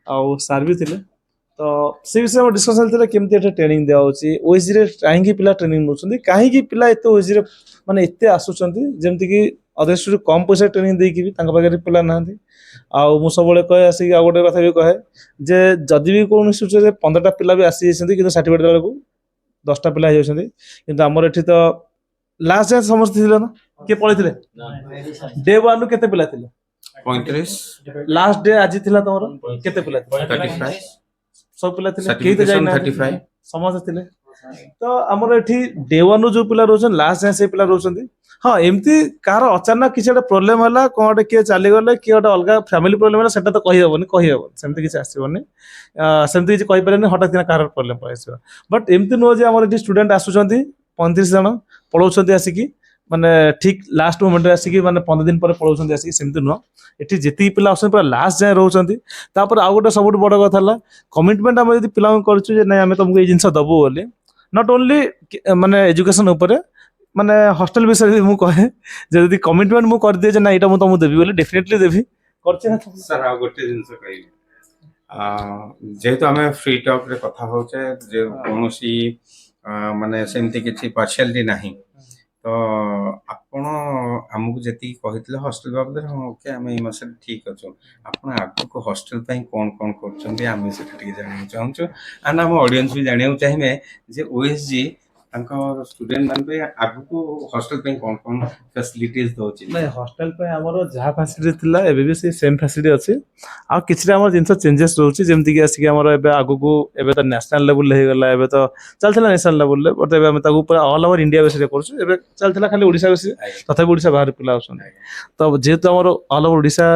आ सर भी थिले तो से विषय में डिस्कशन थिला केमति एटा ट्रेनिंग दिया होची ओएसजी रे काहेकि पिला ट्रेनिंग नउछंती काहेकि पिला एते ओएसजी रे माने एते आसुचंती जेमति कि अदर स्टूडेंट कम पैसा ट्रेनिंग देकी भी तांका पाखे पिला नाहंती आ मु सबले कहे आसी आ गोटे कथा भी कहे जे जदि भी कोन इंस्टीट्यूट रे 15टा पिला भी आसी जेसंती किंतु सर्टिफिकेट देला को 10टा पिला हो जछंती किंतु हमर एठी तो लास्ट डे समस्त थिले ना के पळे थिले डे 1 नु केते पिला थिले 35 लास्ट डे आज थिला तमरो केते पिला थिले 35 सब पिला थिले केही तो जाई सर्टिफिकेशन ना 35 समस्त थिले तो हमर एठी डे 1 नु जो पिला रोछन लास्ट डे से पिला रोछंती हां एमती कार अचानक किछ एटा प्रॉब्लम हला कोडे के चली गले कि ओटा अलगा फैमिली प्रॉब्लम हला सेटा तो कहि हबो सेमती किछ आसीबोनी सेमती किछ कहि परनी हठात दिना कार प्रॉब्लम पइसबो बट एमती नो जे हमर एठी स्टूडेंट आसुचंती 35 जण पळौचंती आसिकी माने ठीक लास्ट मोमेंट रे आसिकी माने 15 दिन पर पळौचंती आसिकी सेमती नो एठी जेती पिला आसन पर लास्ट जाय रहउचंती तापर आ गोटे सबुट बड़ कथा हला कमिटमेंट हम यदि पिला करछु जे नै हमें तुमको ए जिंस दबो बोली नॉट ओनली माने एजुकेशन ऊपर माने हॉस्टल विषय भी मु कहे जे यदि कमिटमेंट मु कर दिए जे ना एटा मु तुमको देबी बोली डेफिनेटली देबी करछे ना सर आ गोटे जिंस कहबी जेहेतु आमे फ्री टॉक रे कथा होचे जे कोनोसी माने सेमती किछि पार्शियलिटी नाही तो आपण हमकु जेती कहितले हॉस्टल बाबद ओके आमे ई मासे ठीक अछो आपण आगु को हॉस्टल पई कोन कोन करछन्ती आमे से ठीक जानि चाहूछु एंड हम ऑडियंस भी जानियो चाहिए जे ओएसजी तांको स्टूडेंट मान पे आगु को हॉस्टल पे कोन कोन फैसिलिटीज दोची नहीं हॉस्टल पे हमरो जहा फैसिलिटी थिला एबे भी से सेम फैसिलिटी अछि आ किछरा हमर जिंस चेंजेस रहउछि जेमति कि आसी हमरो एबे आगु को एबे तो नेशनल लेवल हे गला एबे तो चलथिला नेशनल लेवल ले बट एबे हम ताकू पूरा ऑल ओवर इंडिया बेस रे करछु एबे चलथिला खाली ओडिसा बेस तथा ओडिसा बाहर पिला आउछन तो जेहेतु हमरो all over Odisha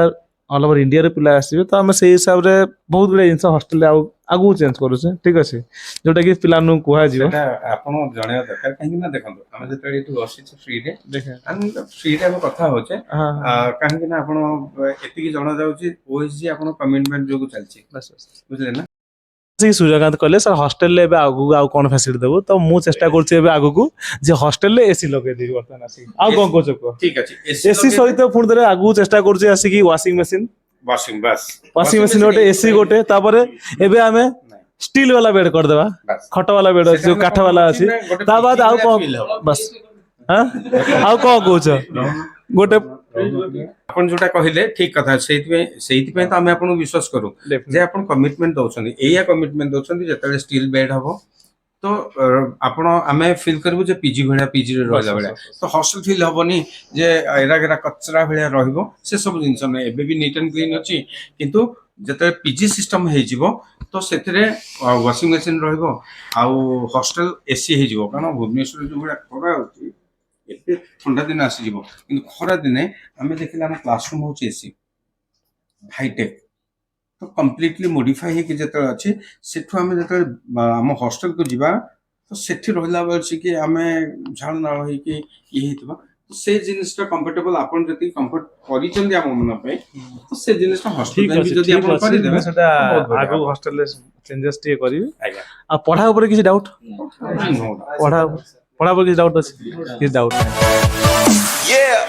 all over India रे पिला आसीबे तो हम से हिसाब रे बहुत बडे जिंस हॉस्टल आगु चेंज करूछे ठीक अछि जोटा कि पिला नु कुहा जिवो सेटा आपण जणे दरकार काहे ना देखंतो हम जेतळे इटु बसिछ फ्री रे देखे एंड फ्री रे कथा होचे हां काहे ना आपण एतिकी जणा जाउची ओएसजी आपण कमिटमेंट जोगु चलची बस बुझले ना से सूर्यकांत कहले सर हॉस्टल ले आगु आउ कोन फैसिलिटी देबो तो मु चेष्टा करछि एबे आगु को जे हॉस्टल ले एसी लगे देबी वर्तमान आसी आ कोन को चको ठीक अछि एसी सहित पुण दरे आगु चेष्टा करछि आसी की वाशिंग मशीन वाशिंग बस वाशिंग मशीन गोटे एसी गोटे तापरे एबे हमें स्टील वाला बेड कर देबा बस खट वाला बेड जो काठ वाला अछि ता बाद आउ को बस हां आउ को कहउछ गोटे आपण जोटा कहिले ठीक कथा सेइति पे तो हम आपन विश्वास करू जे आपण कमिटमेंट दउछन्ती एया कमिटमेंट दउछन्ती जेतले स्टील बेड हबो तो आपण आमे फील करबो जे पीजी भळा पीजी रे रहला भळा तो हॉस्टल फील हबोनी जे एरा गेरा कचरा भळा रहिबो से सब जिंस नै एबे भी नीट एंड क्लीन अछि किंतु जेतले पीजी सिस्टम हे जिवो तो सेतरे वाशिंग मशीन रहिबो आउ हॉस्टल एसी हे जिवो कारण भुवनेश्वर जो भळा खरा होछि एते ठंडा दिन आसी जिवो किंतु खरा दिने आमे देखिला हम क्लासरूम होछि एसी हाईटेक तो कंप्लीटली मॉडिफाई हे कि जेतले अछि सेठु आमे जेतले हम हॉस्टल को जिबा तो सेठी रहला बलछि कि आमे झाड़ ना होई कि ई हेतबा तो से जिनिसटा कंफर्टेबल आपण जति कंफर्ट करिचंदी हम मन पे तो से जिनिसटा हॉस्टल ठीक पे भी अछि जदि आपण करि देबे सेटा बहुत बढ़िया। आगु हॉस्टल ले चेंजेस टी करिवे आज्ञा आ पढ़ा ऊपर किछि डाउट नो डाउट पढ़ा पर किछि डाउट अछि किछि डाउट Yeah.